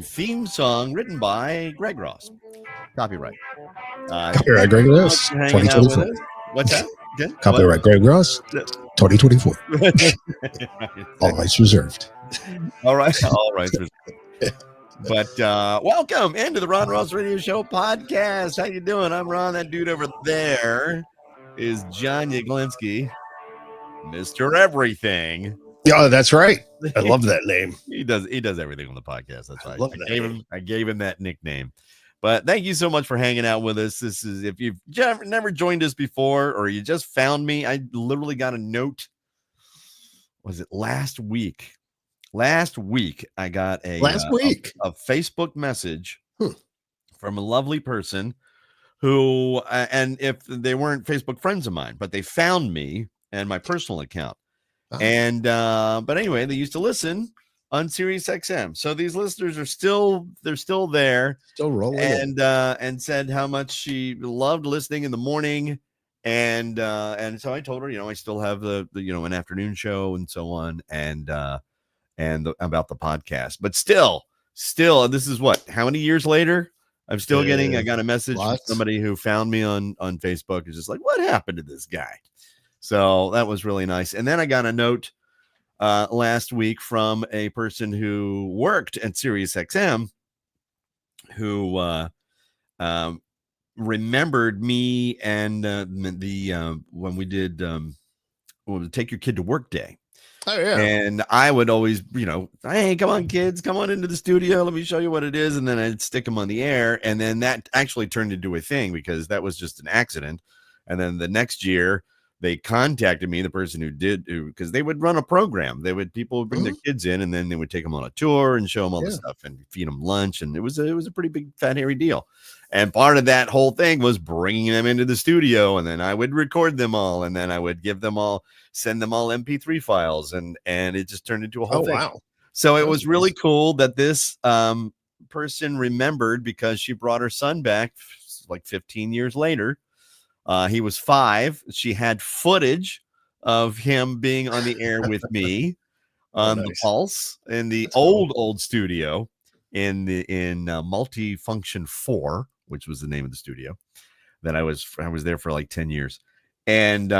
theme song written by Greg Ross. Copyright. Copyright Thank Greg you so much Ross, for hanging out with 2024. us. What's that? Again? What? Copyright Greg Ross, 2024. All rights reserved. All right. All right. But welcome into the Ron Ross Radio Show podcast. How you doing? I'm Ron. That dude over there is John Yaglinski, Mr. Everything. Yeah, that's right. I love that name. He does everything on the podcast. That's right. I gave him that nickname. But thank you so much for hanging out with us. This is if you've never joined us before or you just found me, I literally got a note. Was it last week? Last week I got a Facebook message from a lovely person who and if they weren't Facebook friends of mine, but they found me and my personal account. And but anyway, they used to listen on Sirius XM. So these listeners are still there, still rolling, and said how much she loved listening in the morning. And so I told her, I still have the an afternoon show and so on, and about the podcast. But still, this is how many years later? I'm still I got a message from somebody who found me on Facebook. It's just like, what happened to this guy? So that was really nice. And then I got a note last week from a person who worked at Sirius XM who remembered me and when we did Take Your Kid to Work Day. Oh, yeah. And I would always, hey, come on, kids, come on into the studio. Let me show you what it is. And then I'd stick them on the air. And then that actually turned into a thing because that was just an accident. And then the next year, they contacted me, the person because they would run a program. People would bring their kids in and then they would take them on a tour and show them all the stuff and feed them lunch. And it was a pretty big fat hairy deal. And part of that whole thing was bringing them into the studio. And then I would record them all. And then I would send them all MP3 files. And it just turned into a whole thing. Wow. So it was really cool that this person remembered because she brought her son back like 15 years later. He was 5. She had footage of him being on the air with me on the Pulse in the old studio in Multifunction 4, which was the name of the studio that I was there for like 10 years. And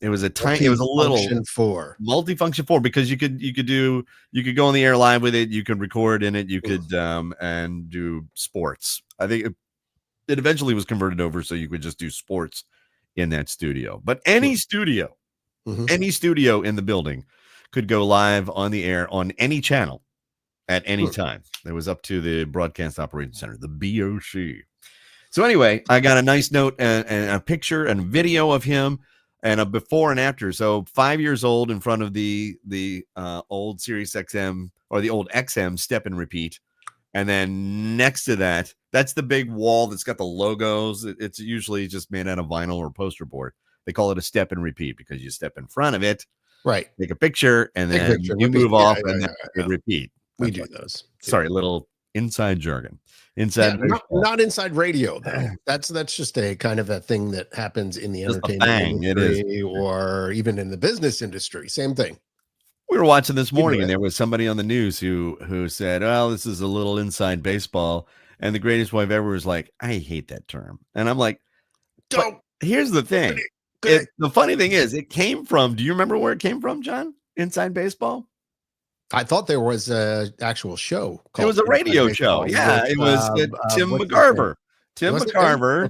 it was a little Multifunction 4 because you could go on the air live with it, you could record in it, you could and do sports. I think it eventually was converted over so you could just do sports in that studio. But any studio in the building could go live on the air on any channel at any time. It was up to the Broadcast Operations Center, the BOC. So anyway, I got a nice note and a picture and video of him and a before and after. So 5 years old in front of the old Sirius XM or the old XM step and repeat. And then next to that, that's the big wall that's got the logos. It's usually just made out of vinyl or poster board. They call it a step and repeat because you step in front of it, right? Take a picture, and then you move off and then repeat. We do those. Sorry, little inside jargon. Not inside radio though. That's just a kind of a thing that happens in the entertainment industry or even in the business industry. Same thing. We were watching this morning and there was somebody on the news who said, "Oh, this is a little inside baseball." And the greatest wife ever was like, "I hate that term." And I'm like, "Don't." Here's the thing. The funny thing is, it came from. Do you remember where it came from, John? Inside Baseball. I thought there was an actual show. It was a radio show. Yeah, it was Tim McCarver. Tim McCarver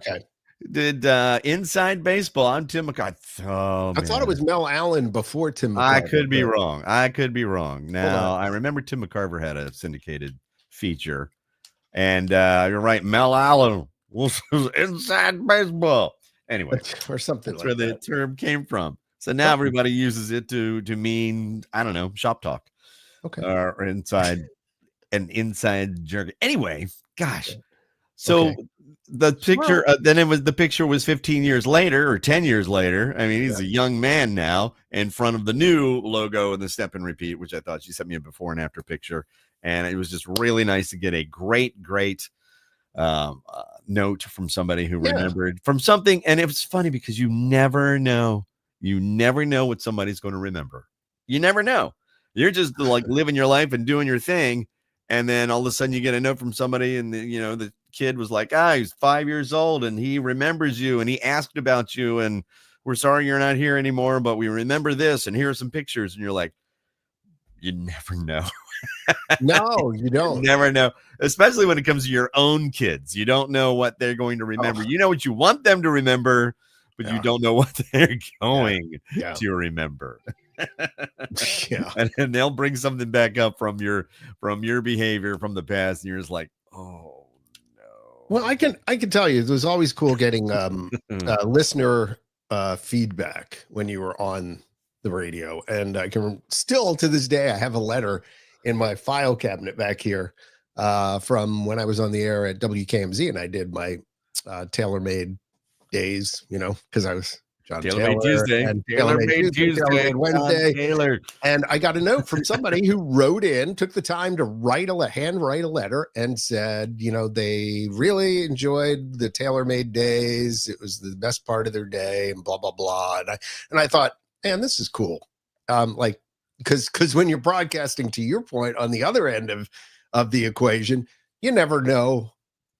did Inside Baseball. I'm Tim McCarver. I thought it was Mel Allen before Tim McCarver. I could be wrong. Now, I remember Tim McCarver had a syndicated feature. And you're right, Mel Allen was Inside Baseball. Anyway, or something that's where the term came from. So now everybody uses it to mean, I don't know, shop talk. Okay. Or inside jargon. Anyway, gosh. So the picture, the picture was 15 years later or 10 years later. I mean, he's a young man now in front of the new logo and the step and repeat, which I thought she sent me a before and after picture. And it was just really nice to get a great note from somebody who remembered from something. And it was funny because you never know what somebody's going to remember. You never know. You're just like living your life and doing your thing. And then all of a sudden you get a note from somebody, and the kid was like, he's 5 years old and he remembers you and he asked about you, and we're sorry you're not here anymore, but we remember this, and here are some pictures. And you're like, you never know. No, you don't. You never know, especially when it comes to your own kids. You don't know what they're going to remember. You know what you want them to remember, but you don't know what they're going to remember. And they'll bring something back up from your behavior from the past, and you're just like, oh no. Well, I can tell you, it was always cool getting listener feedback when you were on the radio. And I can still, to this day, I have a letter in my file cabinet back here from when I was on the air at WKMZ, and I did my tailor-made days, because I was John Taylor Tuesday, and Tailor-Made Tuesday, Wednesday. Taylor. And I got a note from somebody who wrote in, took the time to handwrite a letter, and said, they really enjoyed the Tailor-Made days. It was the best part of their day, and blah, blah, blah. And I thought, man, this is cool. Because when you're broadcasting, to your point, on the other end of the equation, you never know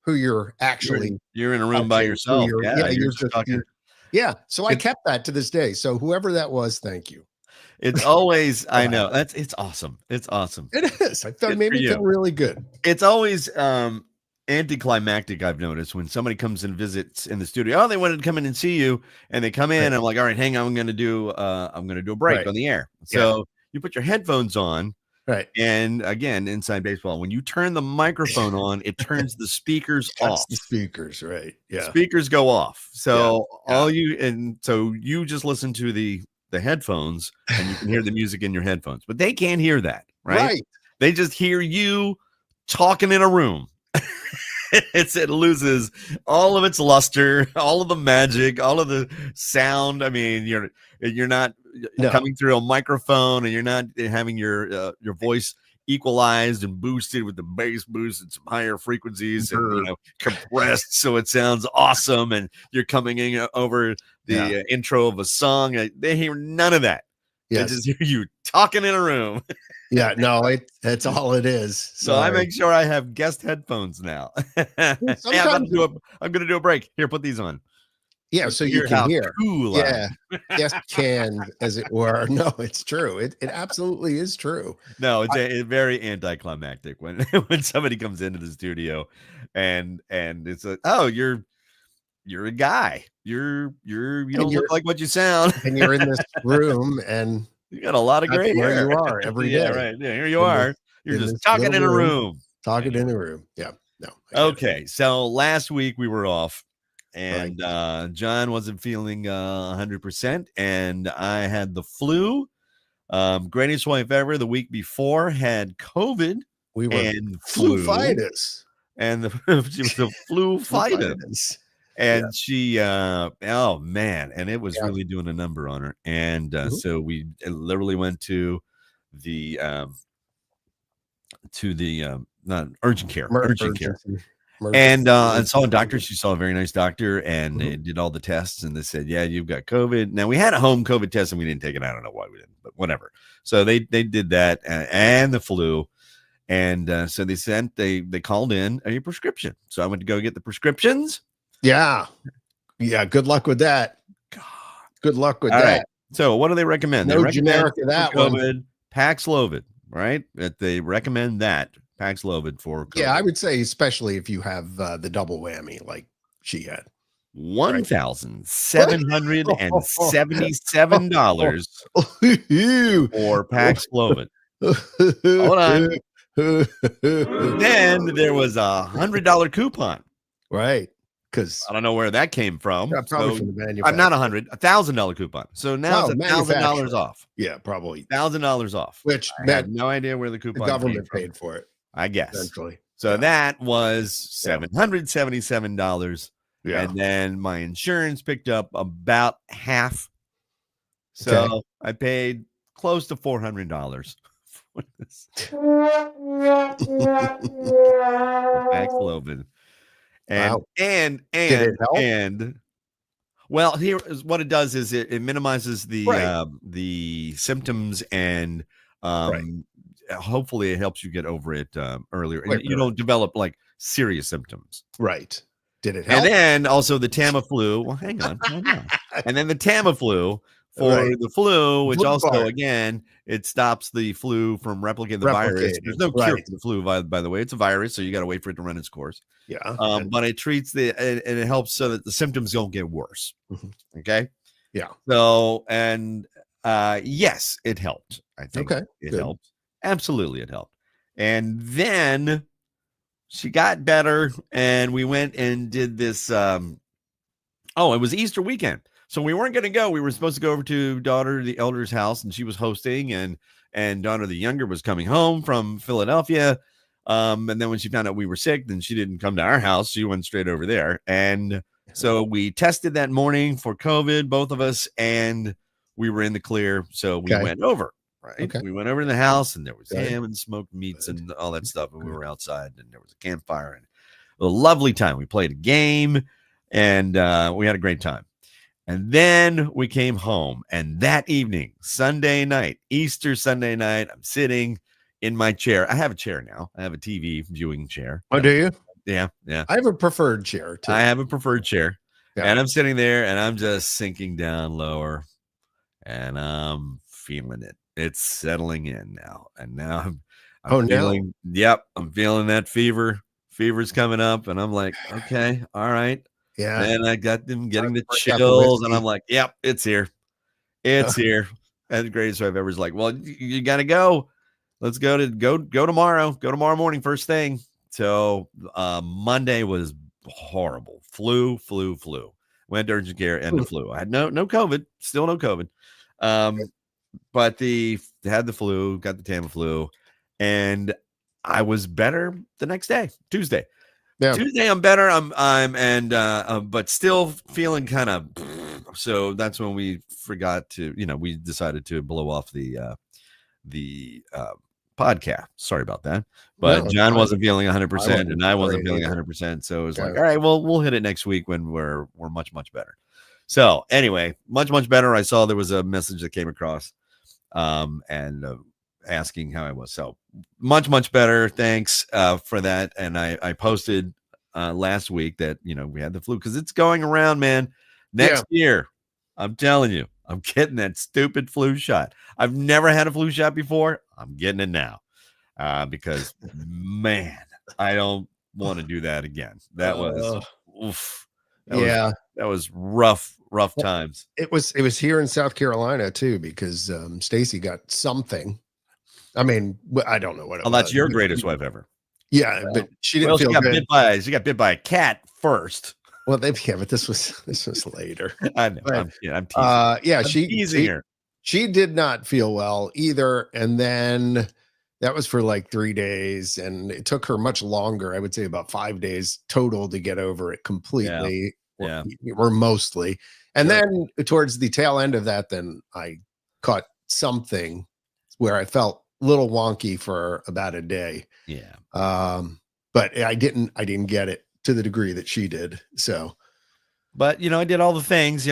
who you're actually. You're in a room by yourself. You're just talking. Yeah. So I kept that to this day. So whoever that was, thank you. It's always, I know, it's awesome. It's awesome. It is. I thought maybe it felt really good. It's always anticlimactic, I've noticed, when somebody comes and visits in the studio. Oh, they wanted to come in and see you, and they come in, and I'm like, all right, hang on, I'm gonna do a break on the air. So you put your headphones on. Right. And again, inside baseball, when you turn the microphone on, it turns the speakers off. The speakers, right? Yeah. Speakers go off. So so you just listen to the headphones, and you can hear the music in your headphones, but they can't hear that, right? Right. They just hear you talking in a room. It loses all of its luster, all of the magic, all of the sound. I mean, you're not coming through a microphone, and you're not having your voice equalized and boosted with the bass boost and some higher frequencies and compressed so it sounds awesome, and you're coming in over the intro of a song. They hear none of that. They just hear you talking in a room. That's all it is. So I make sure I have guest headphones now. I'm gonna do a break. Here, put these on. Yeah, so you can hear. Cool. Yes, can, as it were. No, it's true. It absolutely is true. No, it's very anticlimactic when somebody comes into the studio and it's like, oh, you're a guy. You don't look like what you sound. And you're in this room, and you got a lot of gray hair. Where you are every day. Right. Yeah, here you are. You're just talking in a room. Talking in a room. Yeah. No. Okay. So last week we were off, and John wasn't feeling 100%, and I had the flu. Greatest wife ever the week before had COVID. We were and flu-fitis. And she was the flu-fitis. And she oh man, and it was really doing a number on her. And so we literally went to the not urgent care, and saw a doctor. She saw a very nice doctor, and they did all the tests, and they said, yeah, you've got COVID. Now we had a home COVID test, and we didn't take it. I don't know why we didn't, but whatever. So they did that and the flu. And so they called in a prescription. So I went to go get the prescriptions. Yeah. Good luck with that. Good luck with that. Right. So what do they recommend? No generic of that COVID, one. Paxlovid, right? That they recommend that Paxlovid for COVID. Yeah, I would say, especially if you have the double whammy like she had. $1,777 for Paxlovid. Hold on. Then there was $100 coupon. Right. Because I don't know where that came from. Yeah, probably from the manufacturer. I'm not $1,000 coupon. So now it's $1,000 off. Yeah, probably $1,000 off. Which I had no idea where the coupon. The government paid for it, I guess. Essentially. So that was $777. Yeah. And then my insurance picked up about half. So I paid close to $400 for this. Paxlovid. And well, here is what it does is it minimizes the symptoms and hopefully it helps you get over it earlier, and you Quicker. don't develop like serious symptoms. Right. Did it And help? then also the Tamiflu. Well, hang on. And then the Tamiflu for Right. the flu, which Flu also, part. again, it stops the flu from replicating the virus. There's Replicating. no cure Right. for the flu, by the way. It's a virus, so you got to wait for it to run its course. Yeah. But it treats and it helps so that the symptoms don't get worse. Mhm. Okay. Yeah. So, and yes, it helped. I think Okay. it Good. helped. Absolutely, it helped. And then she got better, and we went and did this. It was Easter weekend, so we weren't going to go. We were supposed to go over to daughter the elder's house, and she was hosting, and daughter the younger was coming home from Philadelphia. And then when she found out we were sick, then she didn't come to our house. She went straight over there, and so we tested that morning for COVID, both of us, and we were in the clear. So we Okay. went over. Right. Okay. We went over to the house, and there was Good. ham and smoked meats Good. and all that stuff. And we Good. were outside, and there was a campfire, and a lovely time. We played a game, and we had a great time. And then we came home, and that evening, Sunday night, Easter Sunday night, I'm sitting in my chair. I have a chair now. I have a TV viewing chair. Oh, do you? Yeah, yeah. I have a preferred chair too. I have a preferred chair, Yeah. and I'm sitting there, and I'm just sinking down lower, and I'm feeling it. It's settling in now, and now I'm feeling. Yep, I'm feeling that fever. Fever's coming up, and I'm like, okay, all right. Yeah. And I got them getting the break out the chills, and whiskey. I'm like, yep, it's here. It's here. And the greatest I've ever is like, well, you got to go. Let's go tomorrow. Go tomorrow morning, first thing. So Monday was horrible. Flu. Went to urgent care and the flu. I had no COVID, still no COVID. But had the flu, got the Tamiflu, and I was better the next day, Tuesday. Yeah. Tuesday, I'm better. But still feeling kind of. So that's when we forgot to, we decided to blow off the podcast. Sorry about that. But John wasn't feeling 100%, and I wasn't feeling 100%. So it was like, all right, well, we'll hit it next week when we're much, much better. So anyway, much, much better. I saw there was a message that came across, and asking how I was. So much, much better. Thanks for that. And I posted last week that, we had the flu because it's going around, man. Next year, I'm telling you, I'm getting that stupid flu shot. I've never had a flu shot before. I'm getting it now because, man, I don't want to do that again. That was, oof. That was rough times. It was here in South Carolina too, because Stacy got something. I mean, I don't know what it was. That's your greatest wife ever. Yeah, but she didn't feel good. She got bit by a cat first. Well, but this was later. I know. But, I'm teasing. I'm teasing her. She did not feel well either, and then that was for like 3 days, and it took her much longer. I would say about 5 days total to get over it completely, or mostly. And then towards the tail end of that, then I caught something where I felt a little wonky for about a day. Yeah. But I didn't get it to the degree that she did. So, but I did all the things,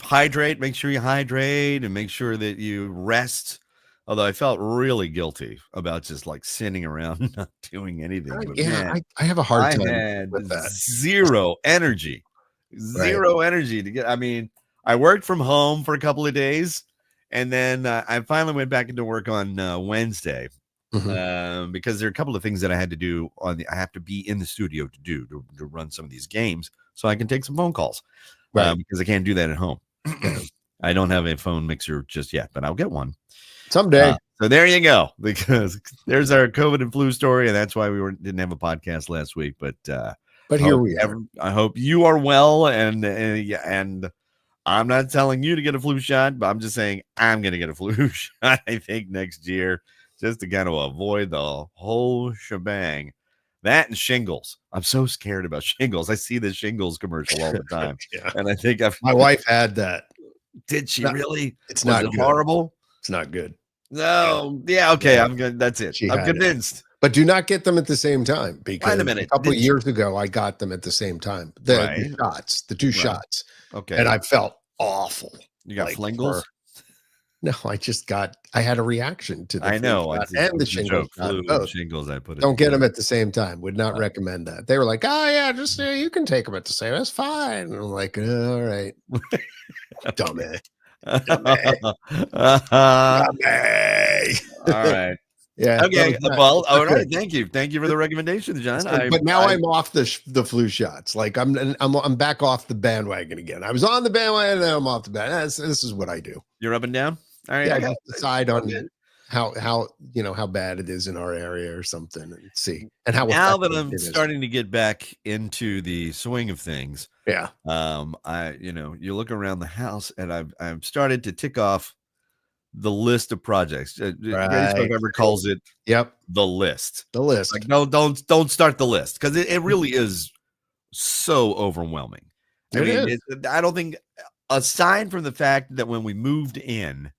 hydrate, make sure you hydrate and make sure that you rest. Although I felt really guilty about just like sitting around, not doing anything. But man, I have a hard time with that. Zero energy to get. I mean, I worked from home for a couple of days, and then I finally went back into work on Wednesday. Mm-hmm. Because there are a couple of things that I had to do I have to be in the studio to run some of these games so I can take some phone calls, because I can't do that at home. I don't have a phone mixer just yet, but I'll get one someday. So there you go, because there's our COVID and flu story, and that's why we didn't have a podcast last week. But here we are. I hope you are well, and I'm not telling you to get a flu shot, but I'm just saying I'm going to get a flu shot, I think, next year, just to kind of avoid the whole shebang. That and shingles. I'm so scared about shingles. I see the shingles commercial all the time. And I think my wife had that. Did she really? It's not good. Horrible. It's not good. No. Yeah. Okay. I'm good. That's it. I'm convinced. But do not get them at the same time, because wait a minute. A couple of years ago, I got them at the same time. The shots, the two shots. Okay. And I felt awful. You got flingles? No, I had a reaction to the I flu know. shot It and the was a shingles joke. shot, Flu and both. shingles. I put it Don't get together. them at the same time. Would not recommend that. They were like, "Oh, yeah, just, you can take them at the same, that's fine." And I'm like, "All right, dummy, dummy, dummy." All right. Yeah, no, Okay. it's Well, not all right. good. Thank you. Thank you for the recommendation, John. But now I'm off the flu shots. Like, I'm back off the bandwagon again. I was on the bandwagon, and now I'm off the bandwagon. This is what I do. You're up and down. All right. Yeah, I Okay. just decide All on good. how bad it is in our area or something, and see, and how Now that effective I'm it is. starting to get back into the swing of things, Yeah, you look around the house and I've started to tick off the list of projects. Greatest I've right. ever calls it Yep, the list. the Like, list. no, don't start the list because it really is so overwhelming. I It mean, is. I don't think, aside from the fact that when we moved in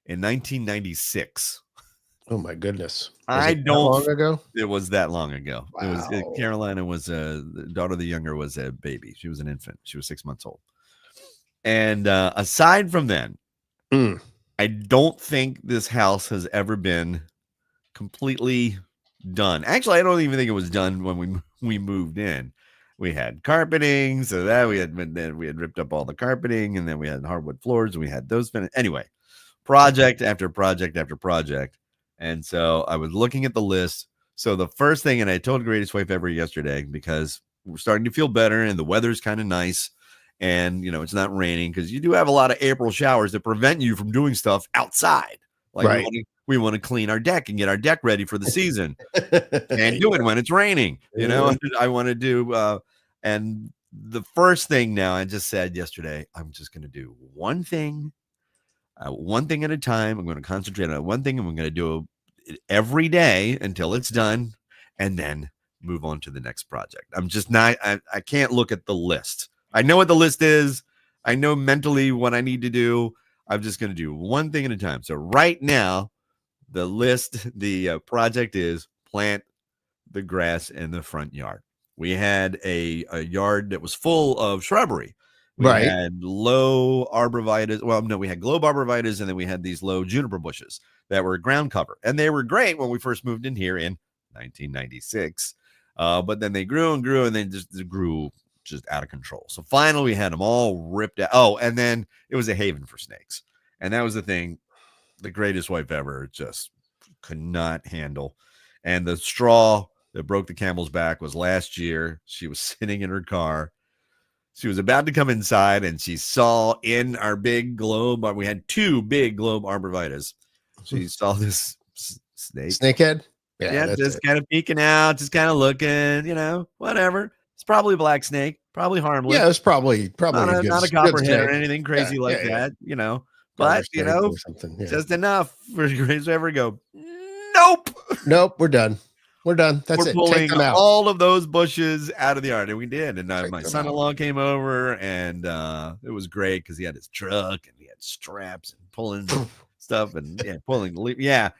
1996, Oh my goodness. Was I it that don't. long ago? It was that long ago. It was Wow. Carolina was the daughter of the younger was a baby. She was an infant. She was 6 months old. And aside from then, Mm, I don't think this house has ever been completely done. Actually, I don't even think it was done when we moved in. We had carpeting, so that we had ripped up all the carpeting, and then we had hardwood floors, and we had those finished. Anyway, project after project after project. And so I was looking at the list. So the first thing, and I told Greatest Wife Ever yesterday because we're starting to feel better and the weather's kind of nice. And, it's not raining because you do have a lot of April showers that prevent you from doing stuff outside. Like right. we want to clean our deck and get our deck ready for the season. Can't Yeah. do it when it's raining. Yeah. I want to do, and the first thing now, I just said yesterday, I'm just going to do one thing at a time. I'm going to concentrate on one thing, and we're going to do it every day until it's done, and then move on to the next project. I'm just not. I can't look at the list. I know what the list is. I know mentally what I need to do. I'm just going to do one thing at a time. So right now, the project is plant the grass in the front yard. We had a yard that was full of shrubbery. We Right. had low arborvitae. Well, no, we had globe arborvitaes, and then we had these low juniper bushes that were ground cover. And they were great when we first moved in here in 1996. But then they grew and grew, and then just grew just out of control. So finally, we had them all ripped out. Oh, and then it was a haven for snakes. And that was the thing the Greatest Wife Ever just could not handle. And the straw that broke the camel's back was last year. She was sitting in her car. She was about to come inside, and she saw in our big globe, we had two big globe arborvitaes. She saw this snake. Snakehead? Yeah, that's just it. kind of peeking out, just kind of looking, whatever. It's probably a black snake, probably harmless. Yeah, it's probably Not a a good copperhead or snake. anything Yeah, crazy like yeah. that, Garter But, snake or something. Yeah. just enough for Grace to ever go, nope. Nope, we're done. We're done. That's We're it. Take pulling them out. all of those bushes out of the yard. And we did. And Take my them son in out. law came over, and it was great because he had his truck and he had straps and pulling stuff and pulling. Yeah.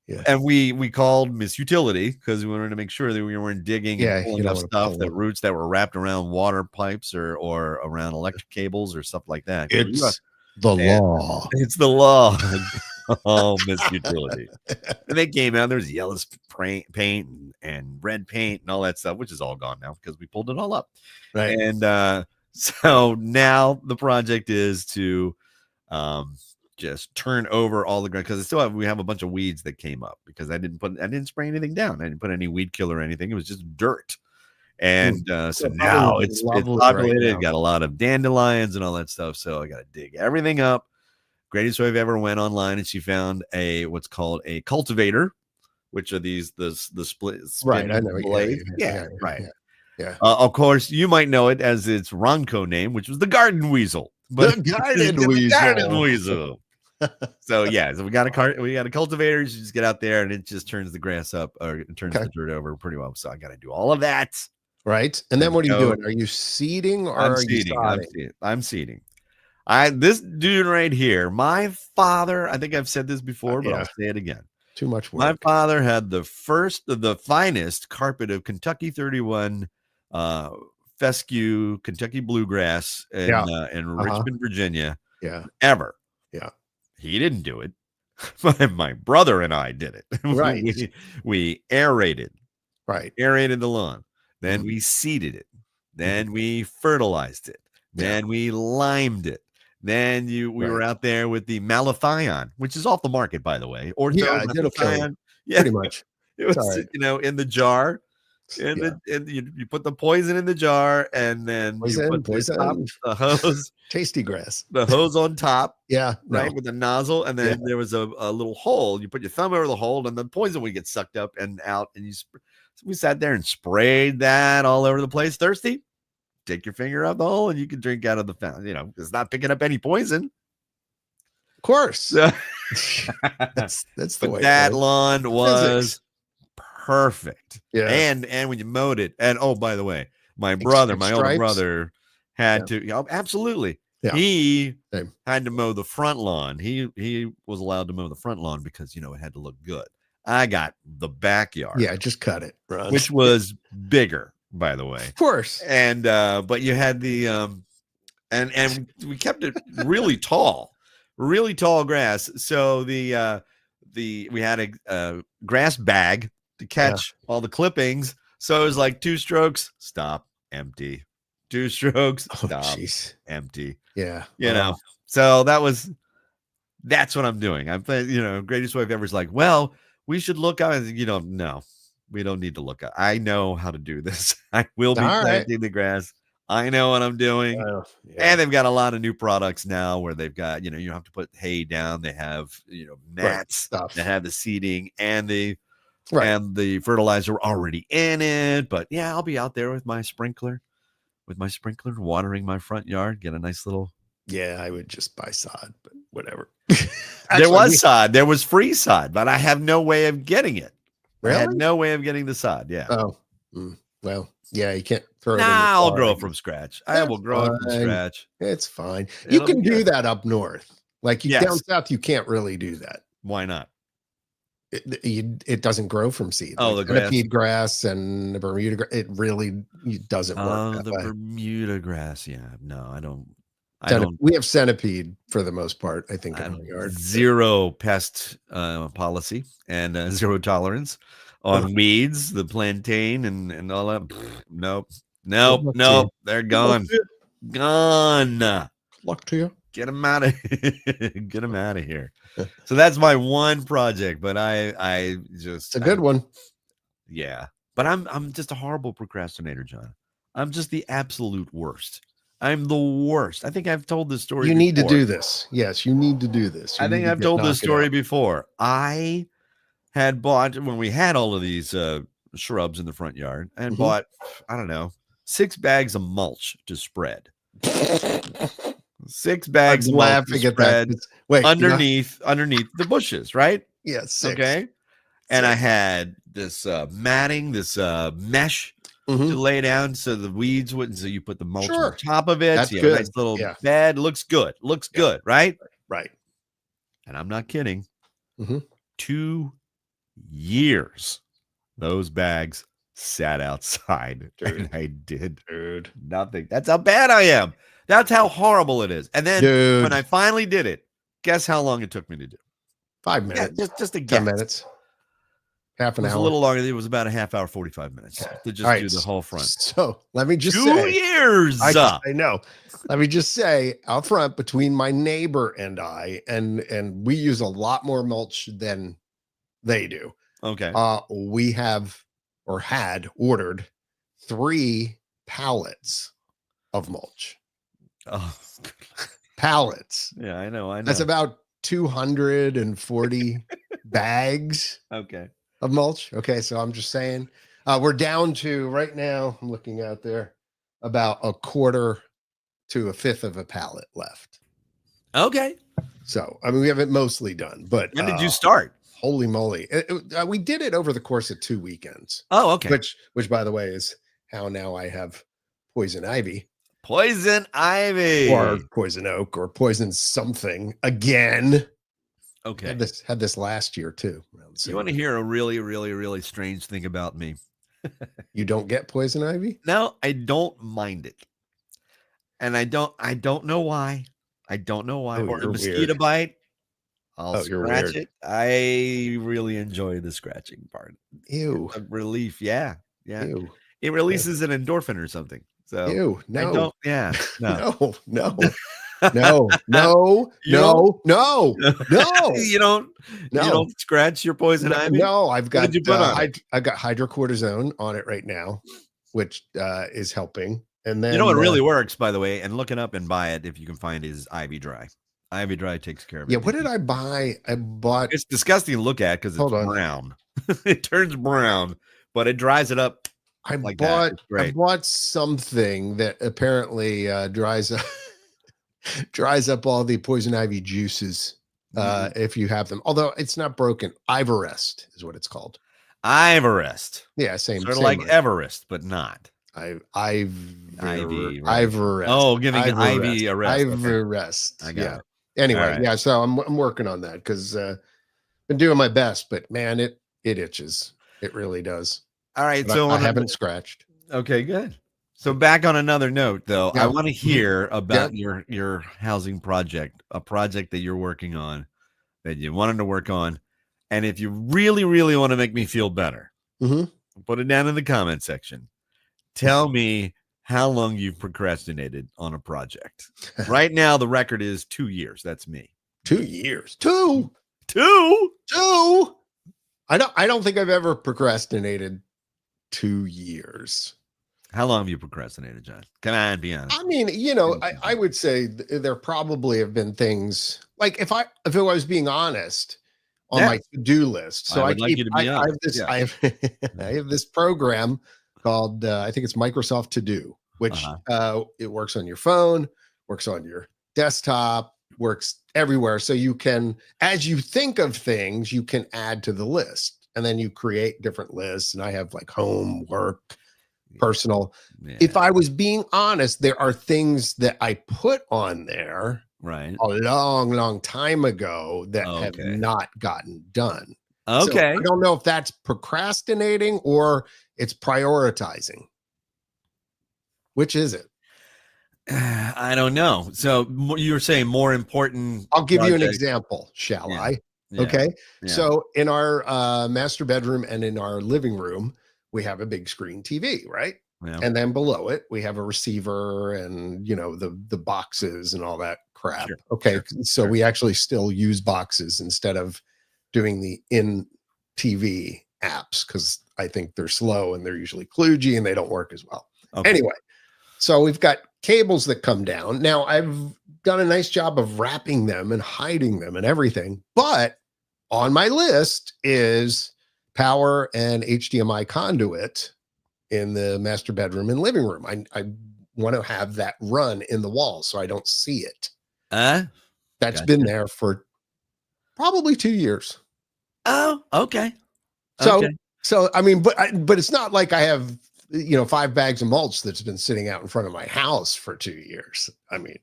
Yeah. And we called Miss Utility because we wanted to make sure that we weren't digging and pulling up stuff, that roots that were wrapped around water pipes or around electric cables or stuff like that. It's the law. It's the law. Oh, Miss Utility. And they came out. There's yellow paint and red paint and all that stuff, which is all gone now because we pulled it all up. Right. And so now the project is to just turn over all the ground because we have a bunch of weeds that came up because I didn't spray anything down. I didn't put any weed killer or anything. It was just dirt. And so now it's populated. Right, got a lot of dandelions and all that stuff. So I got to dig everything up. Greatest Wife Ever went online and she found what's called a cultivator, which are the split right. I know. blades. Right. Yeah. Of course, you might know it as its Ronco name, which was the garden weasel. But The garden weasel. So we got a cultivator. You just get out there and it just turns the grass up or it turns the dirt over pretty well. So I got to do all of that. Right. And then what are you doing? Are you seeding or are you sodding? I'm seeding. This dude right here, my father, I think I've said this before, but I'll say it again. Too much work. My father had the finest carpet of Kentucky 31 fescue Kentucky bluegrass in Richmond, Virginia. Yeah. Ever. Yeah. He didn't do it. My brother and I did it. Right. We aerated Right. the lawn. Then Mhm. we seeded it. Then we fertilized it. Yeah. Then we limed it. Then we were Right. out there with the malathion, which is off the market, by the way. Yeah, it'll kill you Ortho Yeah, pretty much. it It's was, alright. in the jar. Yeah. And you put the poison in the jar, and then you Poison, put poison. the hose Tasty grass. on top, Yeah, right, no. with the nozzle, and Yeah. then there was a little hole. You put your thumb over the hole, and the poison would get sucked up and out. And so we sat there and sprayed that all over the place. Thirsty? Take your finger out the hole, and you can drink out of the fountain. It's not picking up any poison. Of course. So, That's the but way that it lawn was Physics. perfect. Yeah. And when you mowed it, and oh, by the way, my older Stripes? brother had to. Oh, absolutely. Yeah. He Same. had to mow the front lawn. He was allowed to mow the front lawn because it had to look good. I got the backyard. Yeah, just cut it, Ron. Which was bigger, by the way. Of course. And but you had the and we kept it really tall grass. So we had a grass bag to catch all the clippings. So it was like 2 strokes, stop, empty. 2 strokes, stop, empty. Yeah. So that's what I'm doing. I'm greatest wife ever is like, well, we should look out. No, we don't need to look out. I know how to do this. I will be planting the grass. I know what I'm doing. And they've got a lot of new products now where they've got, you don't have to put hay down. They have, mats that have the seeding and the fertilizer already in it. But yeah, I'll be out there with my sprinkler, watering my front yard, get a nice little. Yeah, I would just buy sod, but whatever. There was sod. There was free sod, but I have no way of getting it. Really? I had no way of getting the sod. Yeah. Oh, well, yeah, you can't throw it in. I'll grow it from scratch. I will grow it from scratch. It's fine. You can do that up north. Like down south, you can't really do that. Why not? It doesn't grow from seed. Oh, the centipede grass and the Bermuda grass. It really doesn't work. Oh, the Bermuda grass. Yeah, no, I don't. We have centipede for the most part, I think, in our yard. Zero pest policy and zero tolerance on weeds, the plantain and all that. Nope. They're gone. Gone. Luck to you. Get them out of here. So that's my one project, but I just it's a good one. Yeah. But I'm just a horrible procrastinator, John. I'm just the absolute worst. I'm the worst. I think I've told this story. You need to do this. Yes, you need to do this. I think I've told this story before. I had bought, when we had all of these shrubs in the front yard, and bought, I don't know, 6 bags of mulch to spread. 6 bags of mulch to spread underneath the bushes, right? Yes. Yeah, okay. And I had this matting, this mesh to lay down so the weeds wouldn't. So you put the mulch on top of it. That's so you good. have a nice little bed. Looks good. Looks good, right? Right. And I'm not kidding. 2 years those bags sat outside. And I did nothing. That's how bad I am. That's how horrible it is. And then when I finally did it, guess how long it took me to do? 5 minutes. Yeah, just a guess. 10 minutes. Half an hour. A little longer. It was about a half hour, 45 minutes to just do the whole front. So let me just 2 say, years. I know. Let me just say out front, between my neighbor and I, and we use a lot more mulch than they do. Okay. We have or had ordered 3 pallets of mulch. Oh, pallets. Yeah, I know. That's about 240 bags. Okay. Of mulch. Okay, so I'm just saying, we're down to right now. I'm looking out there, about a quarter to a fifth of a pallet left. Okay. So I mean, we have it mostly done. But when did you start? Holy moly! We did it over the course of 2 weekends. Oh, okay. Which, by the way, is how now I have poison ivy. Poison ivy, or poison oak, or poison something again. Okay. Had this last year too. You want to hear a really, really, really strange thing about me? You don't get poison ivy? No, I don't mind it. And I don't know why. I don't know why. Oh, or a mosquito bite. I'll you're scratch weird. it. I really enjoy the scratching part. Ew. It's a relief. Yeah. Yeah. Ew. It releases an endorphin or something. So Ew. I No. don't, yeah, no. No. No. No. No. You don't? No. No. No. You don't No. scratch your poison No. ivy? No. I've What got did you put on it? I got hydrocortisone on it right now, which is helping. And You know then what really works, by the way, and look it up and buy it if you can find, is Ivy Dry. Ivy Dry takes care of yeah, it. what did I buy? I bought It's disgusting to look at because it's Hold on. brown. It turns brown, but it dries it up like that. It's I great. bought something that apparently dries up dries up all the poison ivy juices if you have them. Although it's not broken. Ivorest is what it's called. Ivorest. Yeah, same Sort of same like word. Everest, but not. Ivy, right. Ivorest. Oh, giving Ivorest. Ivy a rest. Okay. Ivorest. I got Yeah. it. Anyway, All right. yeah. So I'm working on that because been doing my best, but man, it itches. It really does. All right. But So I haven't scratched. okay, good. So back on another note, though, I Yeah. want to hear about Yeah. your housing project, a project that you're working on, that you wanted to work on. And if you really, really want to make me feel better, Mhm. put it down in the comment section. Tell me how long you've procrastinated on a project. Right now, the record is 2 years. That's me. 2 years. 2. 2? 2. I don't think I've ever procrastinated 2 years. How long have you procrastinated, John? Come on, be honest. I mean, I would say there probably have been things like if I was being honest on my to-do list. So I would like you to be I have honest. this Yeah. I have this program called I think it's Microsoft To Do, which it works on your phone, works on your desktop, works everywhere. So you can, as you think of things, you can add to the list, and then you create different lists. And I have like home, work, personal. Yeah. If I was being honest, there are things that I put on there Right. a long time ago that have Okay. not gotten done. Okay. So I don't know if that's procrastinating or it's prioritizing. Which is it? I don't know. So you're saying more important. I'll give you an project. example, shall Yeah. I? Yeah. Okay. Yeah. So in our master bedroom and in our living room, we have a big screen TV, right? Yeah. And then below it, we have a receiver and the boxes and all that crap. Sure, Okay. So we actually still use boxes instead of doing the in TV apps because I think they're slow and they're usually kludgy and they don't work as well. Okay. Anyway, so we've got cables that come down. Now I've done a nice job of wrapping them and hiding them and everything, but on my list is power and HDMI conduit in the master bedroom and living room. I want to have that run in the wall so I don't see it. That's Gotcha. been there for probably 2 years. Oh, okay. So I mean, but it's not like I have 5 bags of mulch that's been sitting out in front of my house for 2 years. I mean,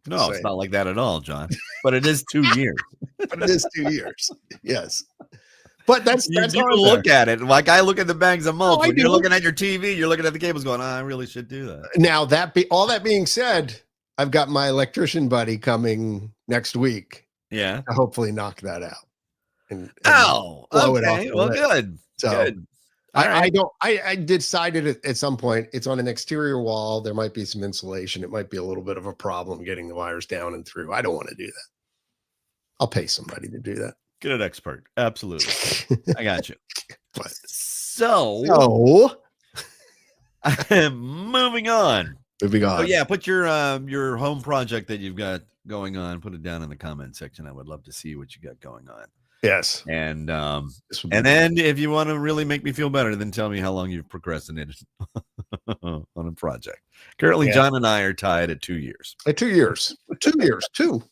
no, it's not like that at all, John. But it is 2 years. But it is 2 years. Yes. But that's you do look at it like I look at the bags of mulch. When you're looking at your TV, you're looking at the cables going, I really should do that. Now all that being said, I've got my electrician buddy coming next week. Yeah. To hopefully knock that out. And blow it off. Well, list. good. So good. I decided at some point it's on an exterior wall. There might be some insulation. It might be a little bit of a problem getting the wires down and through. I don't want to do that. I'll pay somebody to do that. Get an expert. Absolutely. I got you. But, so moving on. Oh yeah, put your home project that you've got going on, put it down in the comment section. I would love to see what you got going on. Yes. And then if you want to really make me feel better, then tell me how long you've procrastinated on a project. Currently, John and I are tied at 2 years. At 2 years. 2 years. Two.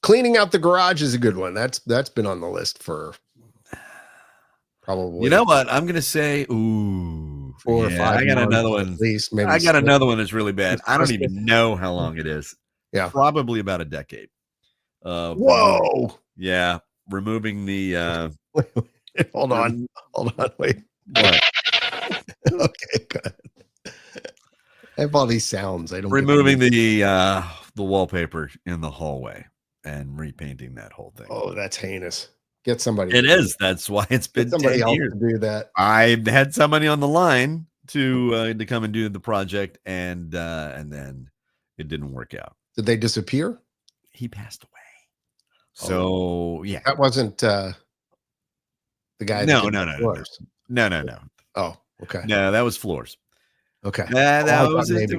Cleaning out the garage is a good one. That's been on the list for probably. You know what? I'm gonna say, 4 or 5. I got another one. At least, maybe I got another one that's really bad. I don't even know how long it is. Yeah, probably about a decade. Whoa. Yeah, removing the. Hold on. Wait. What? Okay, good. I have all these sounds. I don't removing the wallpaper in the hallway. and repainting that whole thing. Oh, that's heinous. Get somebody. It is. That's why it's Get been somebody 10 else years. to do that. I had somebody on the line to come and do the project, and then it didn't work out. Did they disappear? He passed away. So yeah, that wasn't the guy. No. Oh, okay. No, that was Floors. Okay. That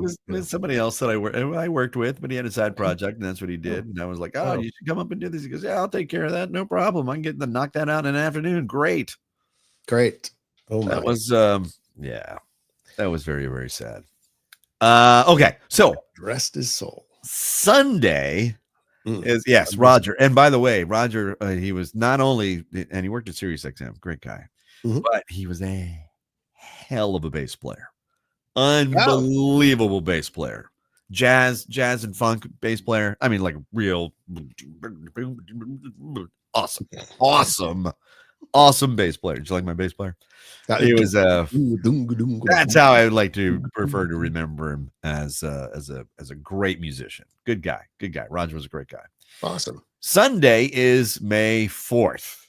was somebody else that I worked with, but he had a side project, and that's what he did. And I was like, "Oh, you should come up and do this." He goes, "Yeah, I'll take care of that. No problem. I can get to knock that out in an afternoon." Great. Oh, that was yeah, that was very, very sad. Okay, so rest his soul. Sunday is Roger. And by the way, Roger, he was not only, and he worked at Sirius XM, great guy, but he was a hell of a bass player. Unbelievable bass player. Jazz and funk bass player. I mean, like real awesome bass player. Did you like my bass player? He was that's how I would like to prefer to remember him, as a great musician. Good guy. Roger was a great guy. Awesome. Sunday is May 4th.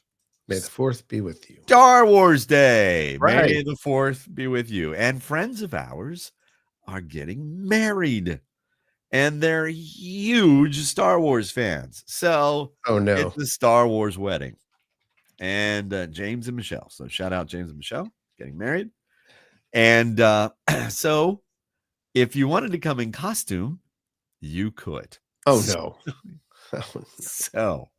May the 4th be with you. Star Wars Day. Right. May the 4th be with you. And friends of ours are getting married. And they're huge Star Wars fans. So it's a Star Wars wedding. And James and Michelle. So shout out James and Michelle getting married. And so if you wanted to come in costume, you could. Oh, no. So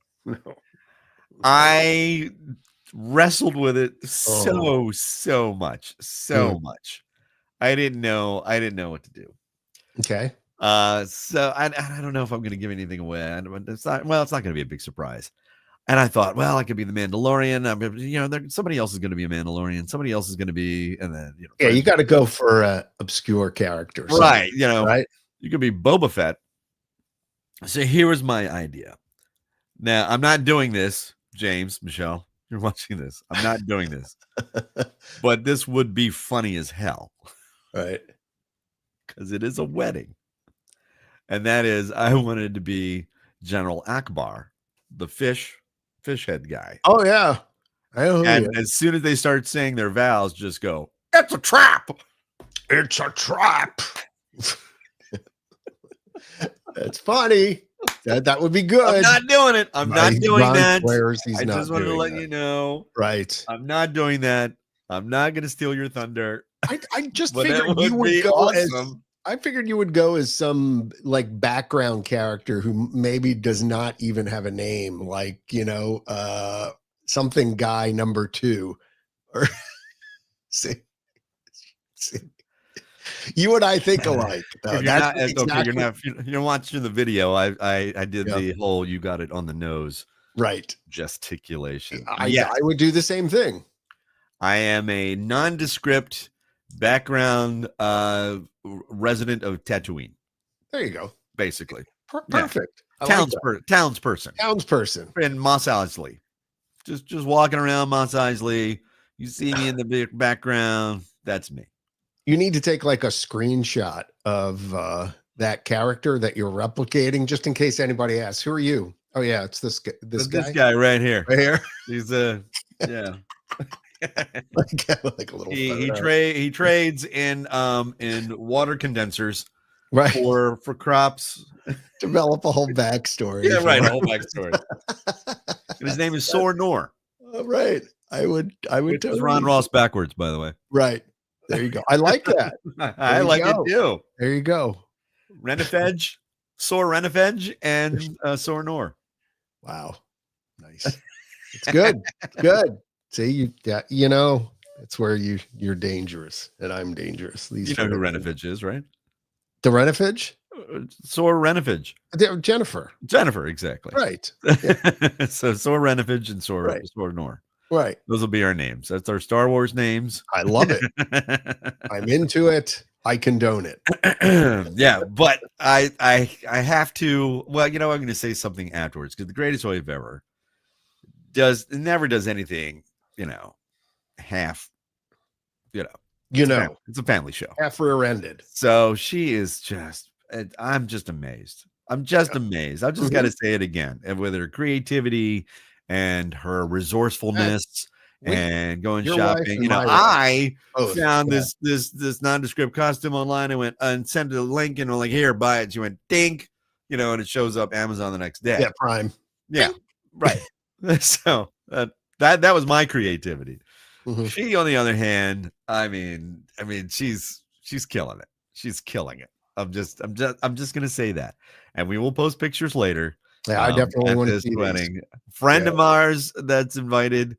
I wrestled with it so much. I didn't know what to do. Okay. So I don't know if I'm going to give anything away. It's not going to be a big surprise. And I thought, well, I could be the Mandalorian. Somebody else is going to be a Mandalorian. Somebody else is going to be, and then you got to go for obscure characters, right? Right. You could be Boba Fett. So here was my idea. Now I'm not doing this, James, Michelle. You're watching this. I'm not doing this, but this would be funny as hell, right? Because it is a wedding, and that is, I wanted to be General Akbar, the fish head guy. Oh yeah, and as soon as they start saying their vows, just go, "It's a trap! It's a trap!" That's funny. That would be good. I'm not doing it. I'm not doing that. I just wanted to let you know. Right. I'm not doing that. I'm not going to steal your thunder. I just figured you would go awesome. I figured you would go as some like background character who maybe does not even have a name, like, something guy number 2 or see. You and I think alike. You're watching the video. I did the whole "you got it on the nose" right gesticulation. I would do the same thing. I am a nondescript background resident of Tatooine. There you go. Basically, perfect. Townsperson in Mos Eisley. Just walking around Mos Eisley. You see me in the background. That's me. You need to take like a screenshot of that character that you're replicating, just in case anybody asks, "Who are you?" Oh yeah, it's this guy. This guy right here. Right here. He's yeah. like a little. He trades in water condensers, right, for crops. Develop a whole backstory. Yeah, right. A whole backstory. And his name is Sor Nor. Right. I would. It's Ron Ross backwards, by the way. Right. There you go. I like that. I like it too. There you go. Renifedge, Sor Renifedge, and Sor Nor. Wow. Nice. It's good. It's good. See, it's where you're dangerous and I'm dangerous. You know who Renifedge is, right? The Renifedge? Sor Renifedge. Jennifer, exactly. Right. Yeah. So Sor Renifedge and Sor Nor. Right. Those will be our names. That's our Star Wars names. I love it. I'm into it. I condone it. Yeah, but I have to. Well, I'm going to say something afterwards, because the Greatest Wave Ever never does anything, half. It's a family show. Half rear-ended. So she is I'm just amazed. I'm just amazed. I've just got to say it again. And with her creativity and her Uh, resourcefulness we, and going your wife shopping, and my wife, I both. found Yeah. this nondescript costume online. I went and sent her a link and I'm like, here, buy it. She went, dink, and it shows up Amazon the next day. Yeah, Prime. Yeah, right. So that was my creativity. She, on the other hand, I mean, she's killing it. She's killing it. I'm just gonna say that, and we will post pictures later. Yeah, I definitely At want to this see these. wedding. Friend Yeah. of ours that's invited,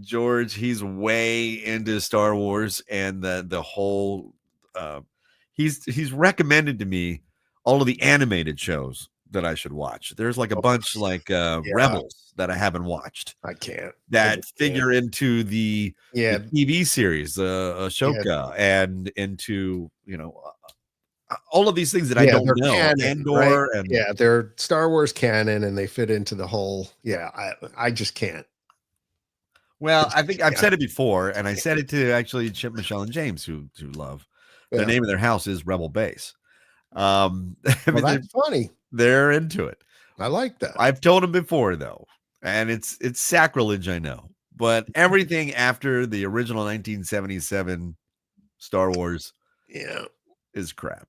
George. He's way into Star Wars and the whole. He's recommended to me all of the animated shows that I should watch. There's like a bunch like Rebels that I haven't watched. I can't. That figure into the TV series, Ashoka, and into all of these things that I don't know. Canon, Andor, right? and they're Star Wars canon, and they fit into the whole. Yeah, I just can't. Well, I think I've said it before, and I said it to actually Chip, Michelle, and James, who love. The name of their house is Rebel Base. Well, that's funny. They're into it. I like that. I've told them before, though, and it's sacrilege, I know, but everything after the original 1977 Star Wars, is crap.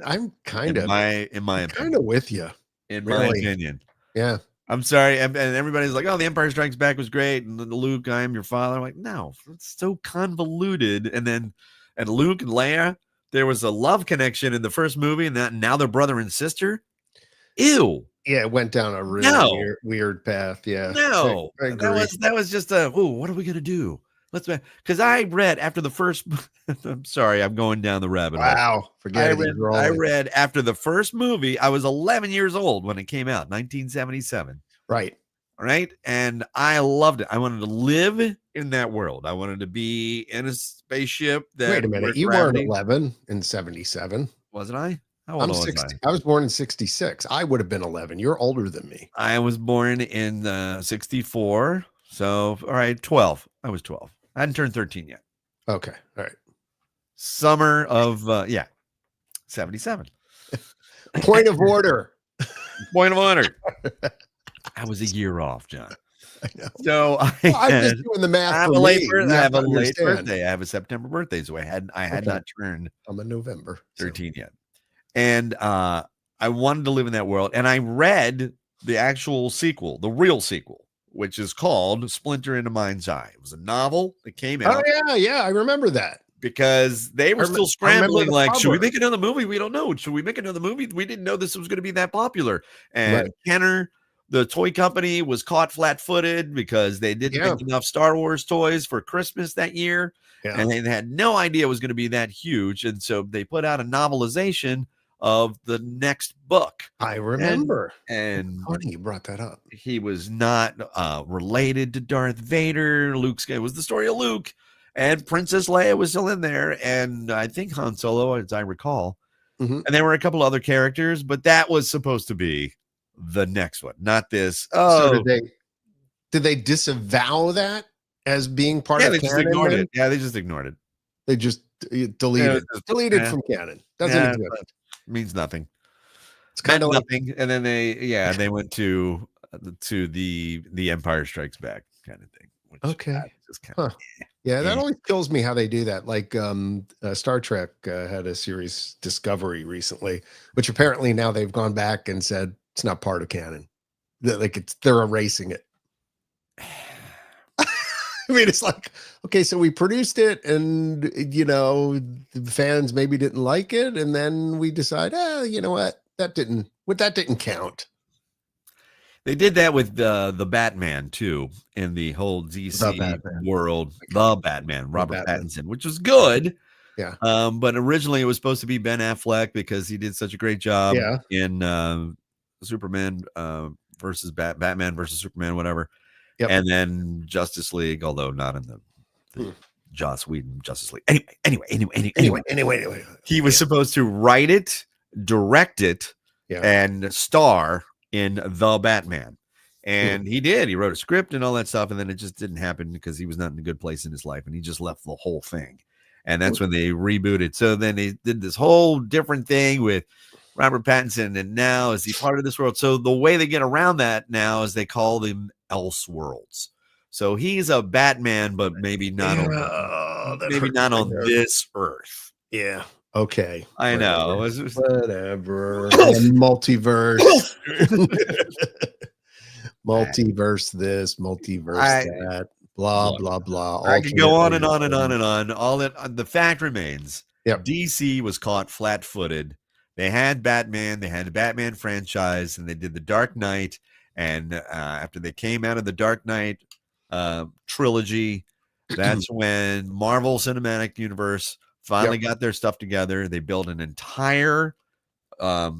I'm kind of in my opinion, with you. In my opinion, yeah. I'm sorry, and everybody's like, "Oh, The Empire Strikes Back was great," and Luke, I am your father. I'm like, no, it's so convoluted. And Luke and Leia, there was a love connection in the first movie, and now they're brother and sister. Ew. Yeah, it went down a really weird path. Yeah. No, I agree. that was just what are we gonna do? Because I read after the first. I'm sorry, I'm going down the rabbit hole. Wow, forget it. I read after the first movie. I was 11 years old when it came out, 1977. Right. All right, and I loved it. I wanted to live in that world. I wanted to be in a spaceship. Wait a minute, you weren't 11 in 77, wasn't I? How old was I? I was born in 66. I would have been 11. You're older than me. I was born in 64. So, all right, 12. I was 12. I hadn't turned 13 yet. Okay. All right. Summer of 77. Point of order. Point of order. I was a year off, John. I know. So I'm just doing the math. I have a late birthday. I have a late birthday. I have a September birthday, so I had not turned. I'm a November 13 yet, and I wanted to live in that world. And I read the actual sequel, the real sequel, which is called Splinter into Mind's Eye. It was a novel that came out. Oh yeah, I remember that. Because they were still scrambling, like, should we make another movie? We don't know. Should we make another movie? We didn't know this was going to be that popular. And Kenner, the toy company, was caught flat-footed because they didn't make enough Star Wars toys for Christmas that year. And they had no idea it was going to be that huge. And so they put out a novelization of the next book. I remember. And funny you brought that up. He was not related to Darth Vader. It was the story of Luke. And Princess Leia was still in there, and I think Han Solo, as I recall. And there were a couple other characters, but that was supposed to be the next one, not this. Oh, so did they disavow that as being part of they canon? Just ignored it. Yeah, they just ignored it. They just deleted from canon. Doesn't exist. Means nothing. It's kind of nothing. And then they went to the Empire Strikes Back kind of thing. Just kind of, yeah, that always kills me how they do that. Like Star Trek had a series Discovery recently, which apparently now they've gone back and said it's not part of canon. They're erasing it. I mean, it's like, okay, so we produced it, and the fans maybe didn't like it, and then we decide, you know what, that didn't count. They did that with the Batman too, in the whole DC world. The Batman, Robert Pattinson, which was good. Yeah. But originally it was supposed to be Ben Affleck because he did such a great job in Superman versus Batman versus Superman, whatever. Yep. And then Justice League, although not in the Joss Whedon Justice League. Anyway. He was supposed to write it, direct it, and star in The Batman. And he did. He wrote a script and all that stuff, and then it just didn't happen because he was not in a good place in his life, and he just left the whole thing. And that's when they rebooted. So then they did this whole different thing with Robert Pattinson, and now is he part of this world? So the way they get around that now is they call them Elseworlds. So he's a Batman, but maybe not Yeah, on that maybe hurts not my on nerve. this Earth. Yeah. Okay. I know. Whatever. Multiverse. Multiverse this, multiverse that. Blah blah blah. I could go on and on and on Alternate and on. All that the fact remains. Yep. DC was caught flat-footed. They had Batman, they had the Batman franchise, and they did the Dark Knight. And after they came out of the Dark Knight trilogy, that's when Marvel Cinematic Universe finally got their stuff together. They built an entire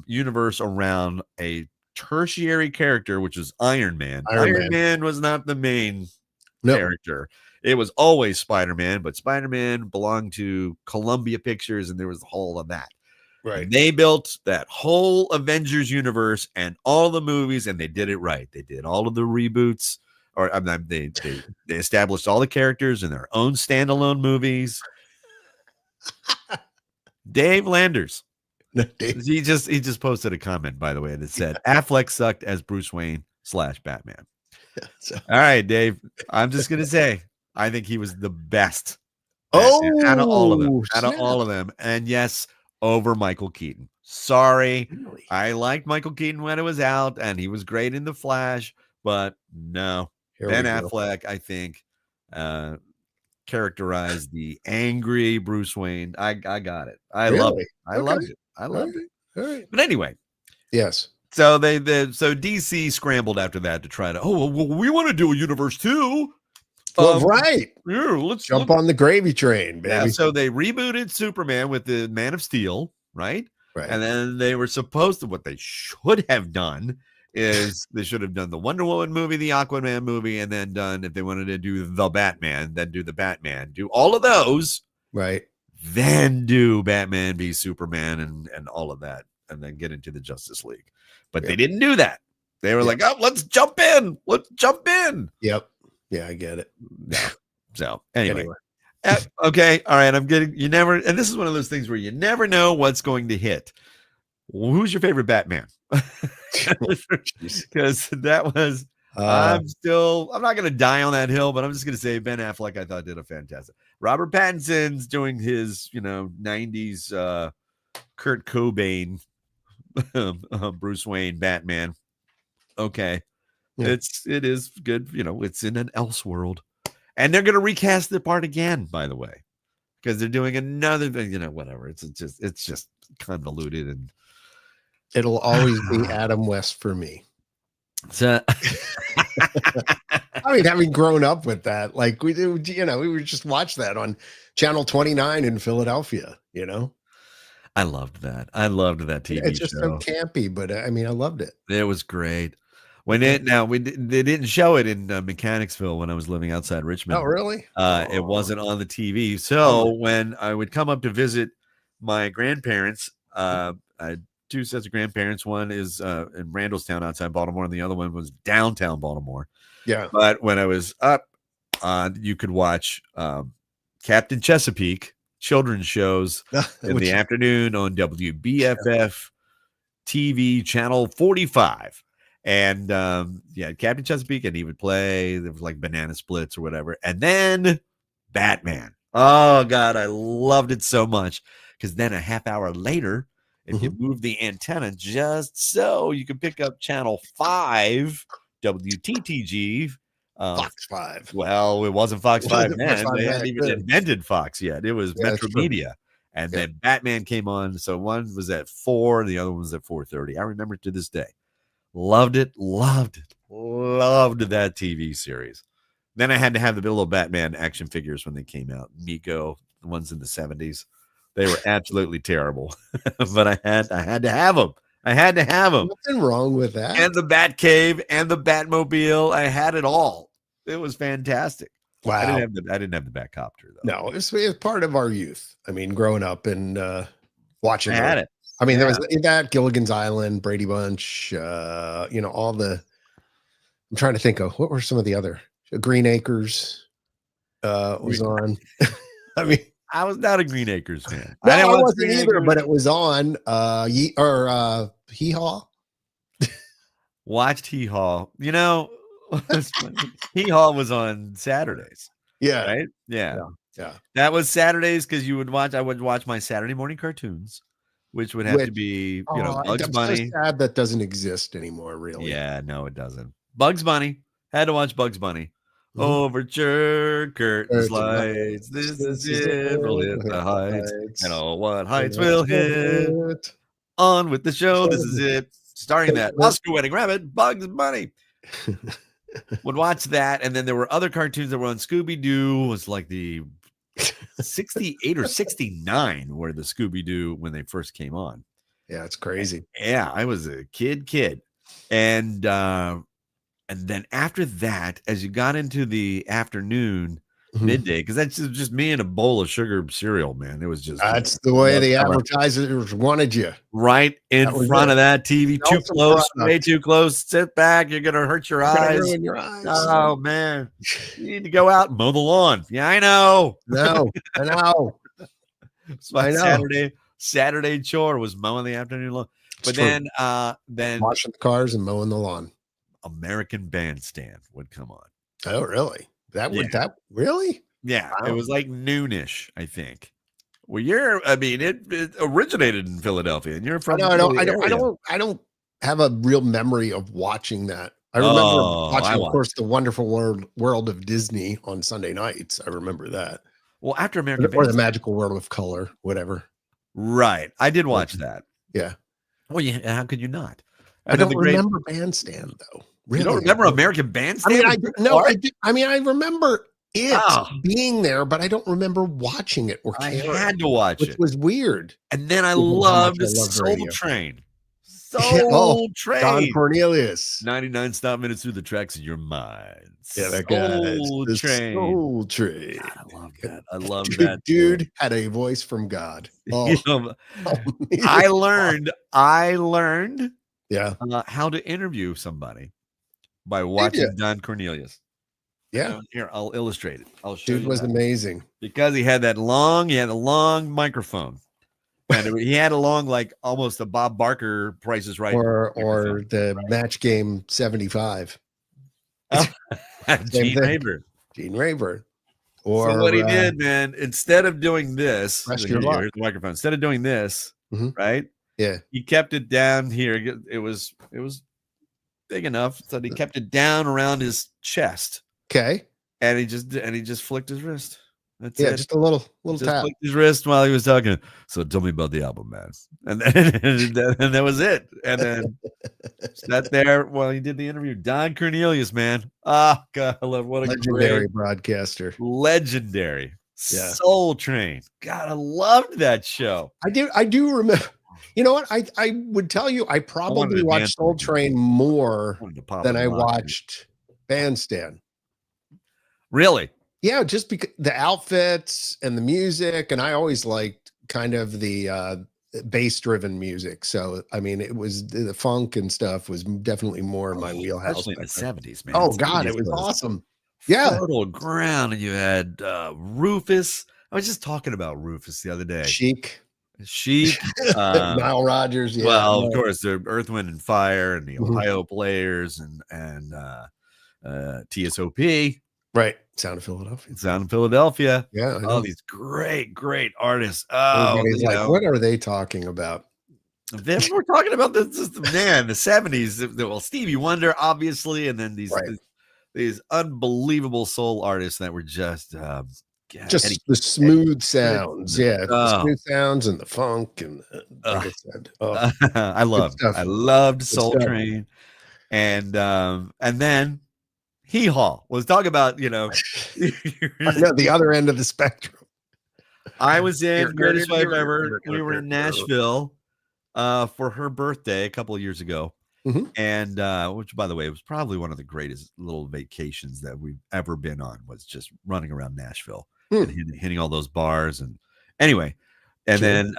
universe around a tertiary character, which is Iron Man. Iron Man was not the main character. It was always Spider-Man, but Spider-Man belonged to Columbia Pictures, and there was the whole of that. Right. And they built that whole Avengers universe and all the movies, and they did it right. They did all of the reboots, or they established all the characters in their own standalone movies. Dave Landers. He just posted a comment, by the way, that said Affleck sucked as Bruce Wayne / Batman. All right, Dave. I'm just gonna say I think he was the best. Out of all of them, and yes, over Michael Keaton. Sorry, really? I liked Michael Keaton when it was out, and he was great in The Flash. But no, Ben Affleck, I think, characterized the angry Bruce Wayne. I got it. I loved it. I loved it. All right. But anyway, yes. So so DC scrambled after that to try to. Oh, well, we want to do a universe too. Well, right. Yeah, let's jump on the gravy train, baby. Yeah, so they rebooted Superman with the Man of Steel, right? Right. And then they were supposed to. What they should have done is they should have done the Wonder Woman movie, the Aquaman movie, and then done, if they wanted to do the Batman, then do the Batman. Do all of those. Right. Then do Batman v Superman and all of that, and then get into the Justice League. But they didn't do that. They were like, oh, let's jump in. Let's jump in. Yep. Yeah, I get it. Yeah. So anyway. Okay. All right. And this is one of those things where you never know what's going to hit. Who's your favorite Batman? Because that was, I'm not going to die on that hill, but I'm just going to say Ben Affleck, I thought did a fantastic. Robert Pattinson's doing his, 90s Kurt Cobain, Bruce Wayne, Batman. Okay. Yeah. It is good. It's in an Elseworld, and they're going to recast the part again, by the way, because they're doing another thing, whatever. It's just convoluted, and it'll always be Adam West for me. So, I mean, having grown up with that, like we would just watch that on Channel 29 in Philadelphia, I loved that. I loved that TV show. It's just so campy, but I mean, I loved it. It was great. They didn't show it in Mechanicsville when I was living outside Richmond. Oh, really? It wasn't on the TV. So when I would come up to visit my grandparents, I had two sets of grandparents. One is in Randallstown outside Baltimore, and the other one was downtown Baltimore. Yeah. But when I was up, you could watch Captain Chesapeake children's shows in the afternoon on WBFF TV channel 45. And Captain Chesapeake, and he would play. There was like Banana Splits or whatever, and then Batman. Oh God, I loved it so much, because then a half hour later, if you move the antenna just so, you could pick up channel 5 WTTG. Fox 5. Well, it wasn't Fox 5 then. They hadn't even invented Fox yet. It was Metro Media. And then Batman came on. So one was at 4, and the other one was at 4:30. I remember it to this day. Loved it. Loved that TV series. Then I had to have the little Batman action figures when they came out. Miko, the ones in the 70s. They were absolutely terrible. But I had to have them. I had to have them. Nothing wrong with that. And the Batcave and the Batmobile. I had it all. It was fantastic. Wow. I didn't have the Batcopter though. No, it's part of our youth. I mean, growing up and watching. I had it. I mean, there was that, Gilligan's Island, Brady Bunch, all the. I'm trying to think of what were some of the other. Green Acres was on. I mean, I was not a Green Acres fan. No, I didn't I watch wasn't Green either, Acres. but it was on Hee Haw. Watched Hee Haw. You know, Hee Haw was on Saturdays, Yeah, right? Yeah. yeah, yeah. That was Saturdays because I would watch my Saturday morning cartoons, which would have to Which be, I'm Bugs so Bunny. sad that doesn't exist anymore. Really. Yeah, no, it doesn't. Bugs Bunny. Had to watch Bugs Bunny. Mhm. Overture, curtains, Curtain lights. lights, This is this is it, it. We'll hit hit the the heights. And heights, oh, what heights and we'll that's hit. it. On with the show. This So is it. Starring that Oscar-winning rabbit, Bugs Bunny. Would watch that, and then there were other cartoons that were on. Scooby-Doo was like the 68 or 69 were the Scooby-Doo when they first came on. Yeah, it's crazy. Yeah, I was a kid. And then after that, as you got into the afternoon, midday, because that's just me and a bowl of sugar cereal, man. It was just That's the way the advertisers wanted you. right in front of that TV, too close, way too close. Sit back, you're gonna hurt your eyes. Ruin your eyes. Oh man, you need to go out and mow the lawn. Yeah, I know. No, I know. It's my Saturday chore was mowing the afternoon lawn. But then washing the cars and mowing the lawn. American Bandstand would come on. Oh, really? That really? Yeah, wow. It was like noonish, I think. Well, it originated in Philadelphia, and you're from. I don't have a real memory of watching that. I remember watching, of course, the Wonderful World of Disney on Sunday nights. I remember that. Well, after American or the Magical World of Color, whatever. Right, I did watch that. Yeah. Well, how could you not? I don't remember Bandstand though. Really? You don't remember American Bandstand? I mean, I remember it being there, but I don't remember watching it or caring. I had to watch it, which was weird. And then I loved Soul Train. Soul Train. Don Cornelius. 99 stop minutes through the tracks in your mind. Yeah, that guy. Soul Train. Soul Train. God, I love that. I love that. Dude had a voice from God. Oh. I learned. Yeah. How to interview somebody by watching Don Cornelius. Yeah. Here, I'll illustrate it. I'll show you. Dude was amazing. Because he had a long microphone. And he had like almost a Bob Barker Price is Right. Or the Match Game 75. Gene Raver. Or so what he did, man, instead of doing this, the microphone, instead of doing this, right? Yeah. He kept it down here. It was big enough so he kept it down around his chest. Okay. And he just flicked his wrist. That's it. Just a little just tap. Flicked his wrist while he was talking. So tell me about the album, man. And that was it. And then sat there while he did the interview. Don Cornelius, man. Ah, God, I love what a legendary broadcaster. Legendary. Yeah. Soul Train. God, I loved that show. I do remember. You know what? I would tell you I probably watched Soul Train more than I watched Bandstand. Really? Yeah, just because the outfits and the music, and I always liked kind of the bass-driven music. So I mean, it was the funk and stuff was definitely more in my wheelhouse. Especially in the 70s, man. Oh God, it was awesome. Yeah, fertile ground, and you had Rufus. I was just talking about Rufus the other day. Chic, Nile Rodgers. Yeah, well, of course, the Earth, Wind, and Fire, and the Ohio Players, and TSOP. Right. Sound of Philadelphia. Yeah. All these great artists. Everybody's like, what are they talking about? Then we're talking about the 70s. Well, Stevie Wonder, obviously, and then these unbelievable soul artists that were just the smooth sounds. Yeah. The smooth sounds and the funk and like I said. I loved Soul Train. And then Hee Haw. Let's talk about, the other end of the spectrum. I was in Greatest Wife Ever. We were in Nashville for her birthday a couple of years ago. And which, by the way, was probably one of the greatest little vacations that we've ever been on, was just running around Nashville and hitting all those bars. And anyway, and then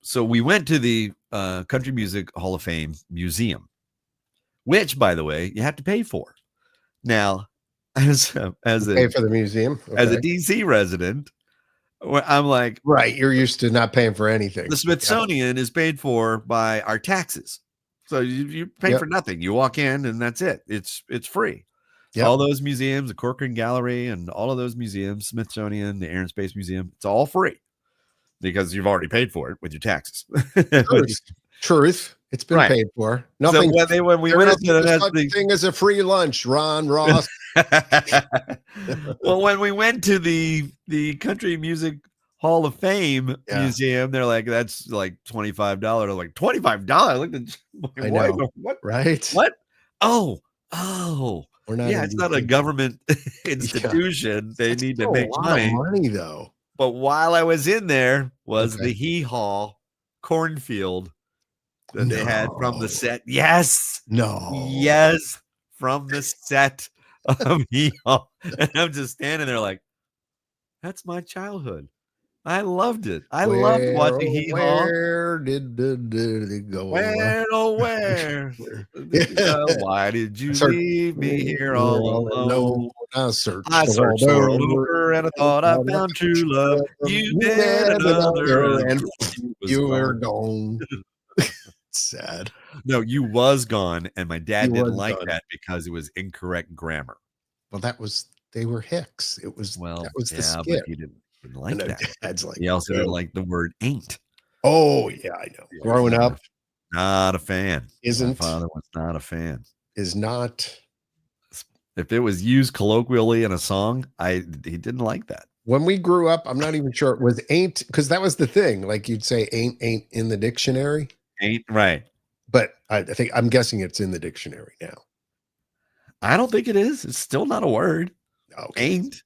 so we went to the Country Music Hall of Fame Museum, which, by the way, you have to pay for. Now, as a pay for the museum, as a DC resident, I'm like, Right. You're used to not paying for anything. the Smithsonian is paid for by our taxes. So you pay Yep. for nothing. You walk in and that's it. It's free. Yep. All those museums, the Corcoran Gallery and all of those museums, Smithsonian, the Air and Space Museum, it's all free because you've already paid for it with your taxes. Truth. It's been Right. paid for. Nothing. So when we there went isn't into such thing as a free lunch, Ron Ross. well, when we went to the Country Music Hall of Fame museum, they're like, that's like $25. I'm like, $25? I looked at my wife. What? Right? What? Oh, we're not. Yeah, it's not a government institution. Yeah. They need to make money though. But while I was in there was the Hee Haw cornfield that they had from the set. Yes. Yes. From the set of Hee Haw. And I'm just standing there like, that's my childhood. I loved it. I loved watching Hee Haw. Where did it go? Where, oh, where? Why did you leave me here all alone? I searched all over and I thought I found true love. You did another and you were gone. Sad. No, you was gone, and my dad didn't like that because it was incorrect grammar. Well, they were Hicks. It was that was the skit. But he didn't like that. Dad's like, he also didn't like the word ain't. Oh yeah, I know. Growing up, not a fan. My father was not a fan. Is not. If it was used colloquially in a song, he didn't like that. When we grew up, I'm not even sure it was ain't, because that was the thing. Like you'd say ain't in the dictionary. Ain't right. But I'm guessing it's in the dictionary now. I don't think it is. It's still not a word. Okay. Ain't.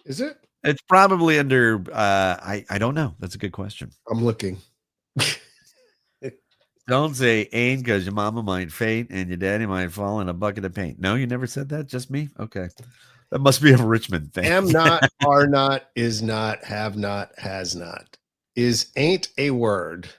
Is it? It's probably under I don't know. That's a good question. I'm looking. Don't say ain't because your mama might faint and your daddy might fall in a bucket of paint. No, you never said that? Just me? Okay. That must be a Richmond thing. Am not, are not, is not, have not, has not. Is ain't a word,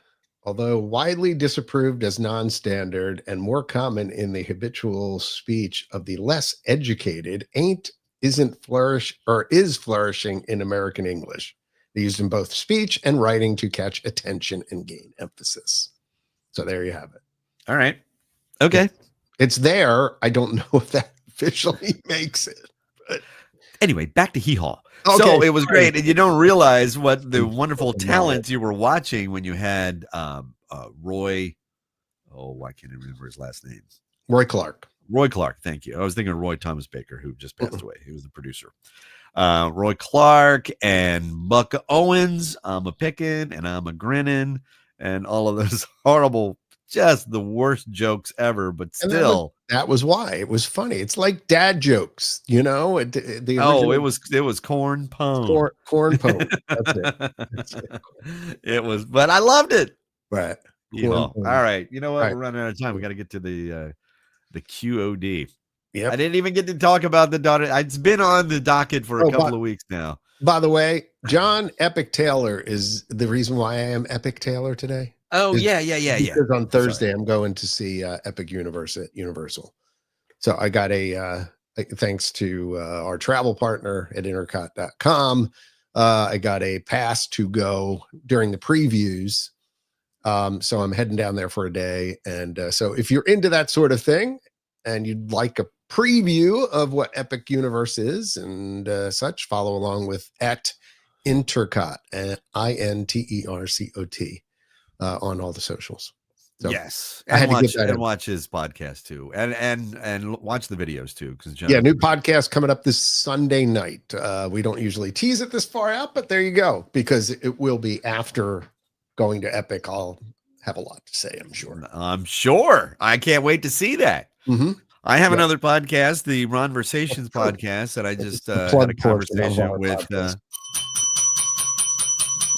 although widely disapproved as non-standard and more common in the habitual speech of the less educated, ain't isn't flourish or is flourishing in American English. They're used in both speech and writing to catch attention and gain emphasis. So there you have it. All right. Okay. It's there. I don't know if that officially makes it. But anyway, back to Hee Haw. Okay, so it was great. And you don't realize what the wonderful talent you were watching when you had Roy. Oh, I can't remember his last name. Roy Clark. Roy Clark. Thank you. I was thinking of Roy Thomas Baker, who just passed away. He was the producer. Roy Clark and Buck Owens. I'm a picking and I'm a grinning. And all of those horrible, just the worst jokes ever, but still. That was why it was funny. It's like dad jokes, you know. It was corn pone. Corn pone. That's it. It was, but I loved it. Right. All right. You know what? We're running out of time. We got to get to the QOD. Yeah. I didn't even get to talk about the daughter. It's been on the docket for a couple of weeks now. By the way, John Epic Taylor is the reason why I am Epic Taylor today. Oh, yeah. Because on Thursday, I'm going to see Epic Universe at Universal. So I got thanks to our travel partner at intercot.com, I got a pass to go during the previews. So I'm heading down there for a day. And so if you're into that sort of thing and you'd like a preview of what Epic Universe is and such, follow along with at Intercot, INTERCOT, on all the socials. So yes, and watch his podcast too, and watch the videos too. Because new podcast coming up this Sunday night. We don't usually tease it this far out, but there you go, because it will be after going to Epic. I'll have a lot to say, I'm sure. I can't wait to see that. Mm-hmm. I have another podcast, the Ronversations podcast, that I just had a conversation with.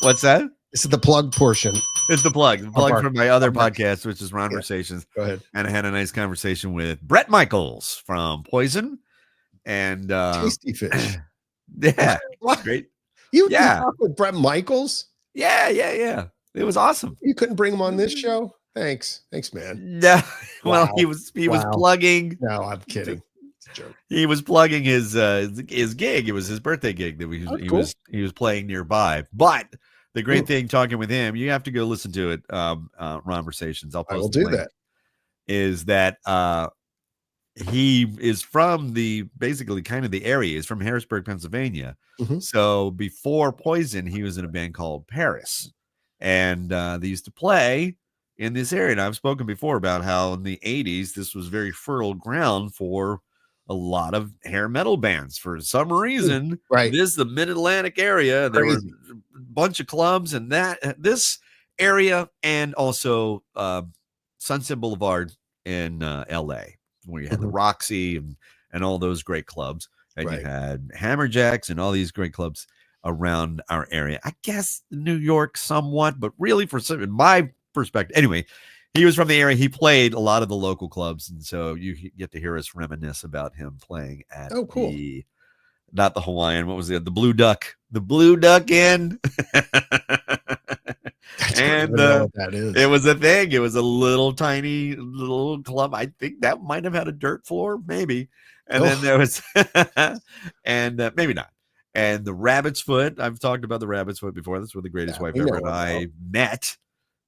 What's that? This is the plug portion. It's the plug from my other podcast, which is Ronversations. Go ahead. And I had a nice conversation with Brett Michaels from Poison and Tasty Fish. Yeah, what? Great. You talk with Brett Michaels? Yeah. It was awesome. You couldn't bring him on this show? Thanks, man. No, well, he was plugging. No, I'm kidding. joke. He was plugging his gig. It was his birthday gig that Cool. he was playing nearby. But the great Mm. thing talking with him, you have to go listen to it. Conversations. I'll I will post the do link. that. Is that he is from basically kind of the area. He's from Harrisburg, Pennsylvania. Mhm. So before Poison, he was in a band called Paris, and they used to play in this area. And I've spoken before about how in the 80s, this was very fertile ground for a lot of hair metal bands. For some reason, Right. the mid-Atlantic area, there were Crazy. a bunch of clubs, and this area, and also Sunset Boulevard in LA, where you had the Mhm. Roxy and all those great clubs, and you Right. had Hammerjacks and all these great clubs around our area. I guess New York somewhat, but really in my perspective, anyway, he was from the area. He played a lot of the local clubs, and so you get to hear us reminisce about him playing at Oh, cool. not the Hawaiian, what was it? The Blue Duck Inn. I don't And even know what that is. it was a thing. It was a little tiny little club. I think that might have had a dirt floor, maybe. And then there was, and maybe not. And the Rabbit's Foot. I've talked about the Rabbit's Foot before. That's where the Greatest Wife we Ever know and about. I met.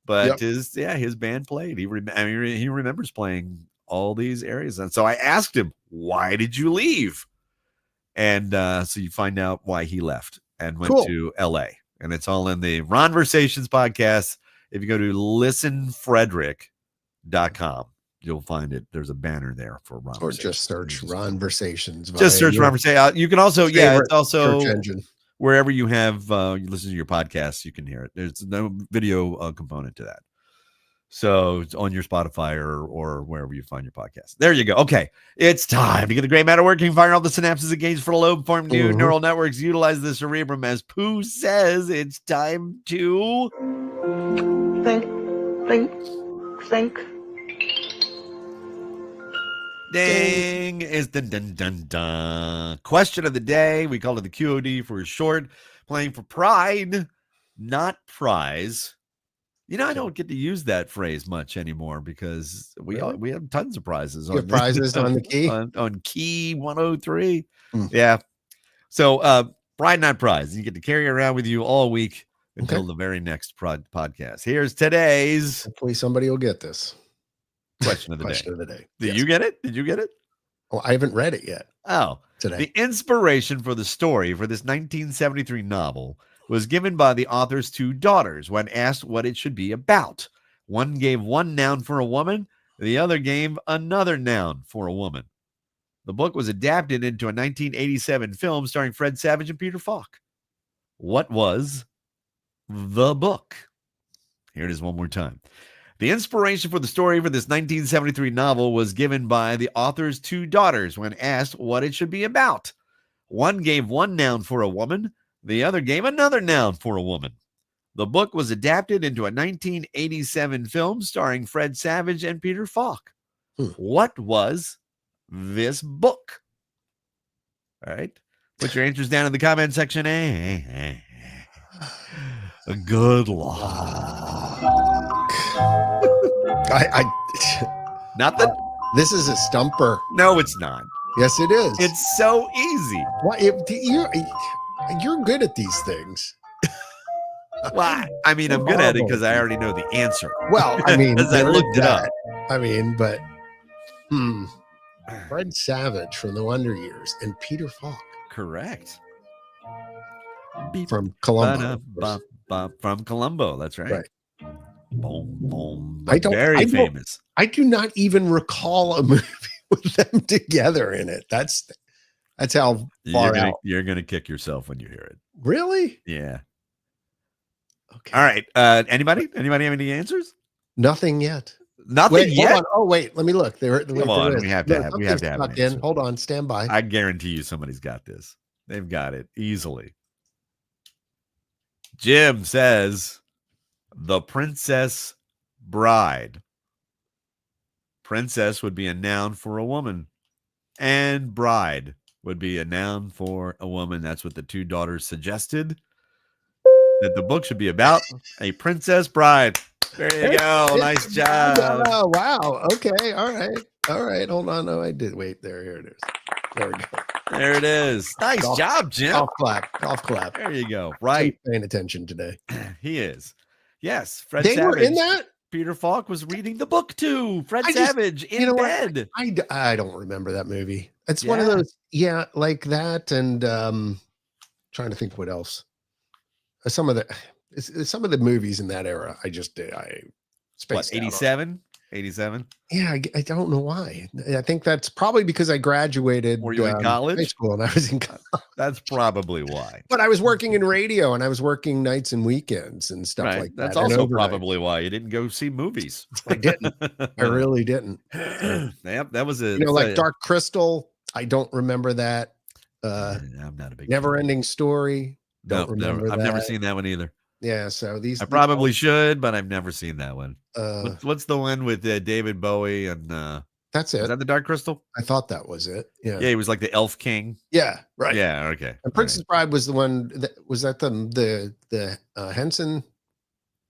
But Yep. his band played. He remembers playing all these areas. And so I asked him, "Why did you leave?" And so you find out why he left and went Cool. to LA. And it's all in the Ronversations podcast. If you go to listenfrederick.com, you'll find it. There's a banner there for Ronversations. Or just search Ronversations. Just search Ronversations. You can also, it's also search engine. Wherever you have you listen to your podcasts, you can hear it. There's no video component to that. So it's on your Spotify or wherever you find your podcast. There you go. Okay. It's time to get the gray matter working, fire all the synapses engaged for lobe form new neural networks. Utilize the cerebrum. As Pooh says, it's time to think. Ding is dun dun dun dun. Question of the day. We call it the QOD for short. Playing for pride, not prize. You know, I don't get to use that phrase much anymore because we have tons of prizes. You have prizes on the key? On key 103. Mm. Yeah. So pride, not prize. You get to carry it around with you all week until the very next podcast. Here's today's. Hopefully somebody will get this. Question of the day. Did you get it? Did you get it? Oh, I haven't read it yet. Oh, today. The inspiration for the story for this 1973 novel was given by the author's two daughters when asked what it should be about. One gave one noun for a woman, the other gave another noun for a woman. The book was adapted into a 1987 film starring Fred Savage and Peter Falk. What was the book? Here it is one more time. The inspiration for the story for this 1973 novel was given by the author's two daughters when asked what it should be about. One gave one noun for a woman, the other gave another noun for a woman. The book was adapted into a 1987 film starring Fred Savage and Peter Falk. What was this book? All right. Put your answers down in the comment section. Good luck. Nothing? This is a stumper. No, it's not. Yes, it is. It's so easy. Why? You're good at these things. Well, I mean, I'm good at it because I already know the answer. Well, I mean, as I looked it up. I mean, but Fred Savage from the Wonder Years and Peter Falk. Correct. From Columbo. From Columbo, that's right. Boom, boom. Very famous. I do not even recall a movie with them together in it. That's how far out. You're gonna kick yourself when you hear it. Really? Yeah. Okay. All right. Anybody have any answers? Nothing yet. Nothing yet. Hold on. Oh wait, let me look. Come on, we have to have an answer. Hold on, stand by. I guarantee you somebody's got this. They've got it easily. Jim says The Princess Bride. Princess would be a noun for a woman, and bride would be a noun for a woman. That's what the two daughters suggested, that the book should be about a princess bride. There you go. Nice job. Oh, wow. Okay. All right. Hold on. No, I did. Wait there. Here it is. There we go. There it is. Nice job, Jim. Golf clap. Golf clap. There you go. Right. Paying attention today. He is. Yes. Fred They Savage. were in that? Peter Falk was reading the book too. Fred Savage in bed. I don't remember that movie. It's one of those, like that, and trying to think what else. Some of the movies in that era, I spaced out on. 87? 87? Yeah, I don't know why. I think that's probably because I graduated. Were you in college? High school, and I was in college. That's probably why. But I was working in radio, and I was working nights and weekends and stuff like that. That's also probably why you didn't go see movies. I didn't. I really didn't. Yep, that was like Dark Crystal. I don't remember that. I'm not a big Never Ending Story. Don't remember that. I've never seen that one either. Yeah, so I probably should, but I've never seen that one. What's the one with David Bowie and that's it? Is that the Dark Crystal? I thought that was it. Yeah, he was like the Elf King. Yeah, right. Yeah, okay. And Princess Bride was the one that was that the Henson.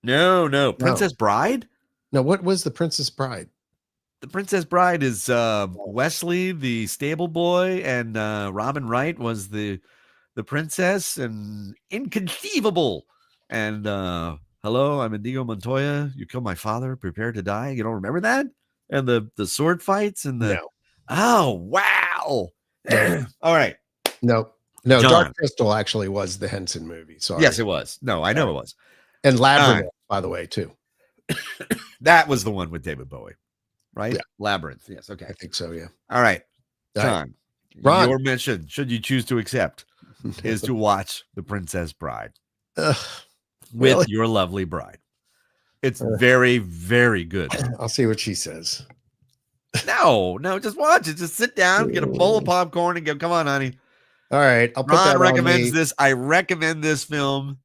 No, Princess Bride. No, what was the Princess Bride? The Princess Bride is Wesley, the stable boy, and Robin Wright was the princess, and Inconceivable. And hello, I'm Indigo Montoya. You killed my father. Prepare to die. You don't remember that? And the sword fights and the Oh wow! All right. No, John. Dark Crystal actually was the Henson movie. Sorry. Yes, it was. No, I know it was. And Labyrinth, by the way, too. That was the one with David Bowie, right? Yeah. Labyrinth. Yes. Okay. I think so. Yeah. All right, John. Ron. Your mission, should you choose to accept, is to watch The Princess Bride. With your lovely bride. It's very, very good. I'll see what she says. No, just watch it. Just sit down, get a bowl of popcorn, and go, come on, honey. All right. I'll put Ron that recommends this. I recommend this film.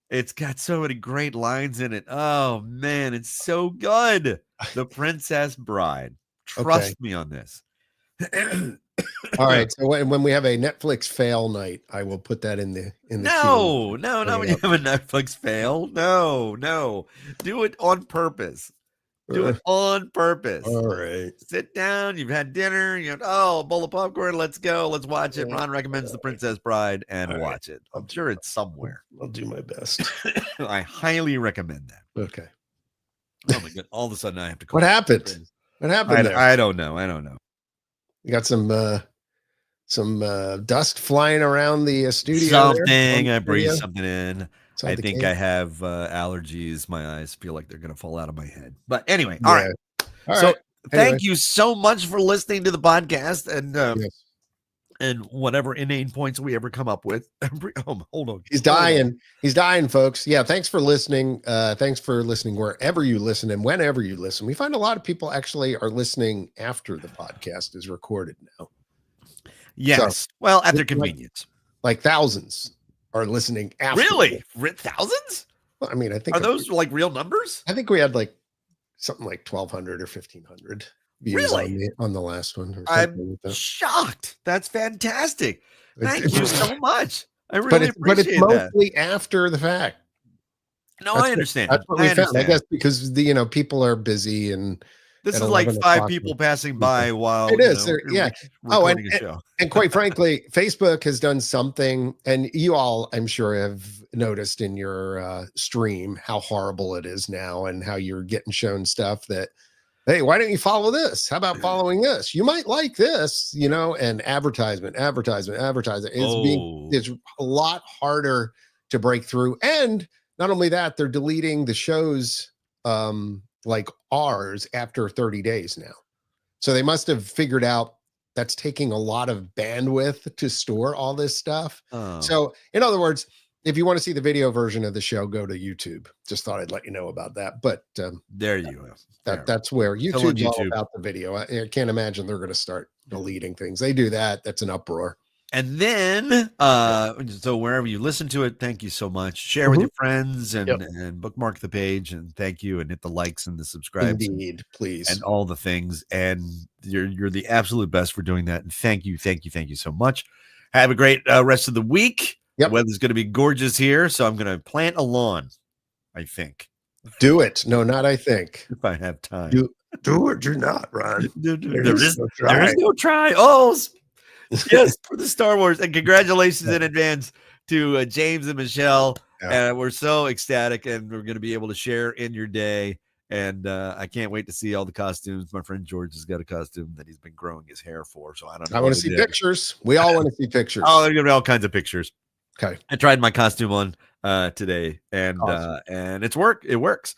It's got so many great lines in it. Oh, man, it's so good. The Princess Bride. Trust me on this. All right. So when we have a Netflix fail night, I will put that in the No, when you have a Netflix fail. No. Do it on purpose. Do it on purpose. All right. Sit down. You've had dinner. You know, a bowl of popcorn. Let's go. Let's watch it. Ron recommends The Princess Bride and watch it. I'm sure it's somewhere. I'll do my best. I highly recommend that. Okay. Oh my God. All of a sudden I have to. What happened? What happened there? I don't know. You got some dust flying around the studio. Something. I breathed something in. I think I have allergies. My eyes feel like they're going to fall out of my head. But anyway, all right. So thank you so much for listening to the podcast and whatever inane points we ever come up with. Hold on. He's dying. He's dying, folks. Yeah. Thanks for listening. Thanks for listening wherever you listen and whenever you listen. We find a lot of people actually are listening after the podcast is recorded now. Yes. So, well, at their convenience. Like thousands are listening after. Really? Thousands? Well, I mean, I think. Are those like real numbers? I think we had like something like 1,200 or 1,500 views on the last one. I'm shocked. That's fantastic. Thank you so much. I really appreciate that. But it's mostly after the fact. No, I understand. That's what we found. I guess because people are busy and. This is like 5 people passing by while it is. Recording a show. And quite frankly, Facebook has done something, and you all, I'm sure, have noticed in your stream how horrible it is now, and how you're getting shown stuff that, hey, why don't you follow this? How about following this? You might like this, and advertisement is a lot harder to break through. And not only that, they're deleting the shows like ours after 30 days now. So they must have figured out that's taking a lot of bandwidth to store all this stuff. So in other words, if you want to see the video version of the show, go to YouTube. Just thought I'd let you know about that. But there you go. That's where YouTube's all about the video. I can't imagine they're going to start deleting things. They do that. That's an uproar. And then, so wherever you listen to it, thank you so much. Share with your friends and bookmark the page, and thank you, and hit the likes and the subscribes. Indeed, please. And all the things. And you're the absolute best for doing that. And thank you so much. Have a great rest of the week. The weather's going to be gorgeous here, so I'm going to plant a lawn, I think. Do it. No, not I think. If I have time. Do or do not, Ron. There is no try. Oh, Yes, for the Star Wars. And congratulations in advance to James and Michelle. Yeah. And we're so ecstatic, and we're going to be able to share in your day. And I can't wait to see all the costumes. My friend George has got a costume that he's been growing his hair for. So I don't know. I want to see pictures. We all want to see pictures. Oh, there's going to be all kinds of pictures. Okay. I tried my costume on today, and Awesome. and it works. It works.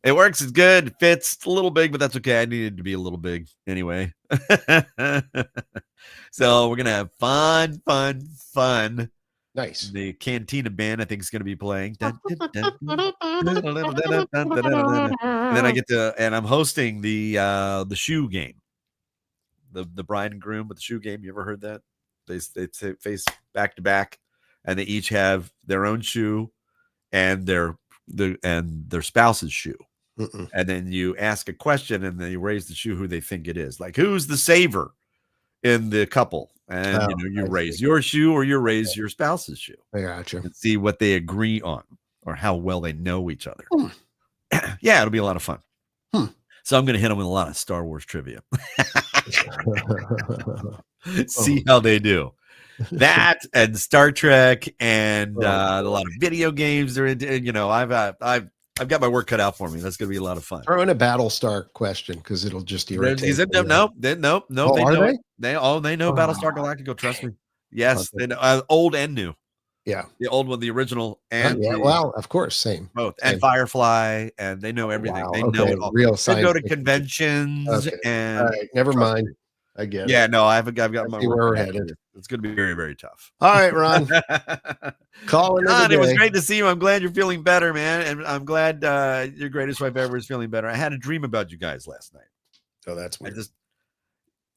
It's good. It fits. It's a little big, but that's okay. I needed to be a little big anyway. So we're gonna have fun. Nice. The Cantina band, I think, is gonna be playing. And then I get to, and I'm hosting the shoe game. The bride and groom with the shoe game. You ever heard that? They face back to back, and they each have their own shoe and their spouse's shoe. And then you ask a question, and then you raise the shoe who they think it is. Like, who's the saver in the couple? And you raise your shoe, or you raise your spouse's shoe. I got you. And see what they agree on, or how well they know each other. Yeah, it'll be a lot of fun. So I'm going to hit them with a lot of Star Wars trivia. See how they do. That and Star Trek and a lot of video games. They're into, I've got my work cut out for me. That's going to be a lot of fun. Throw in a Battlestar question because it'll just irritate. Nope. Oh, they know. They know Battlestar Galactica. Trust me. Yes, they know, old and new. Yeah, the old one, the original, and well, of course, same both, and Firefly, and they know everything. Wow. They know it all. Real they go to conventions, and all right, never mind. I get it. Yeah, no, I've got my work. Where we're headed. It's going to be very, very tough. All right, Ron. Ron, it was great to see you. I'm glad you're feeling better, man, and I'm glad your greatest wife ever is feeling better. I had a dream about you guys last night. Oh, that's weird.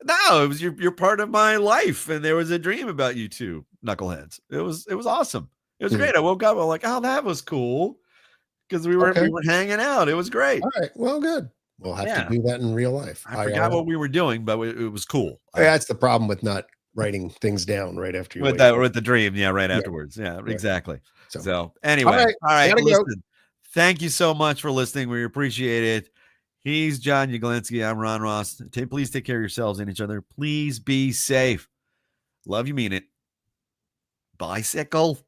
No, it was you're part of my life, and there was a dream about you two knuckleheads. It was awesome. It was great. I woke up, I'm like, oh, that was cool, because we were hanging out. It was great. All right, well, good. We'll have to do that in real life. I forgot what we were doing, but it was cool. That's the problem with not writing things down right after you with the dream. Yeah, right afterwards. Yeah, exactly. So anyway, all right. Listen, thank you so much for listening. We appreciate it. He's John Uglinski. I'm Ron Ross. Please take care of yourselves and each other. Please be safe. Love you, mean it. Bicycle.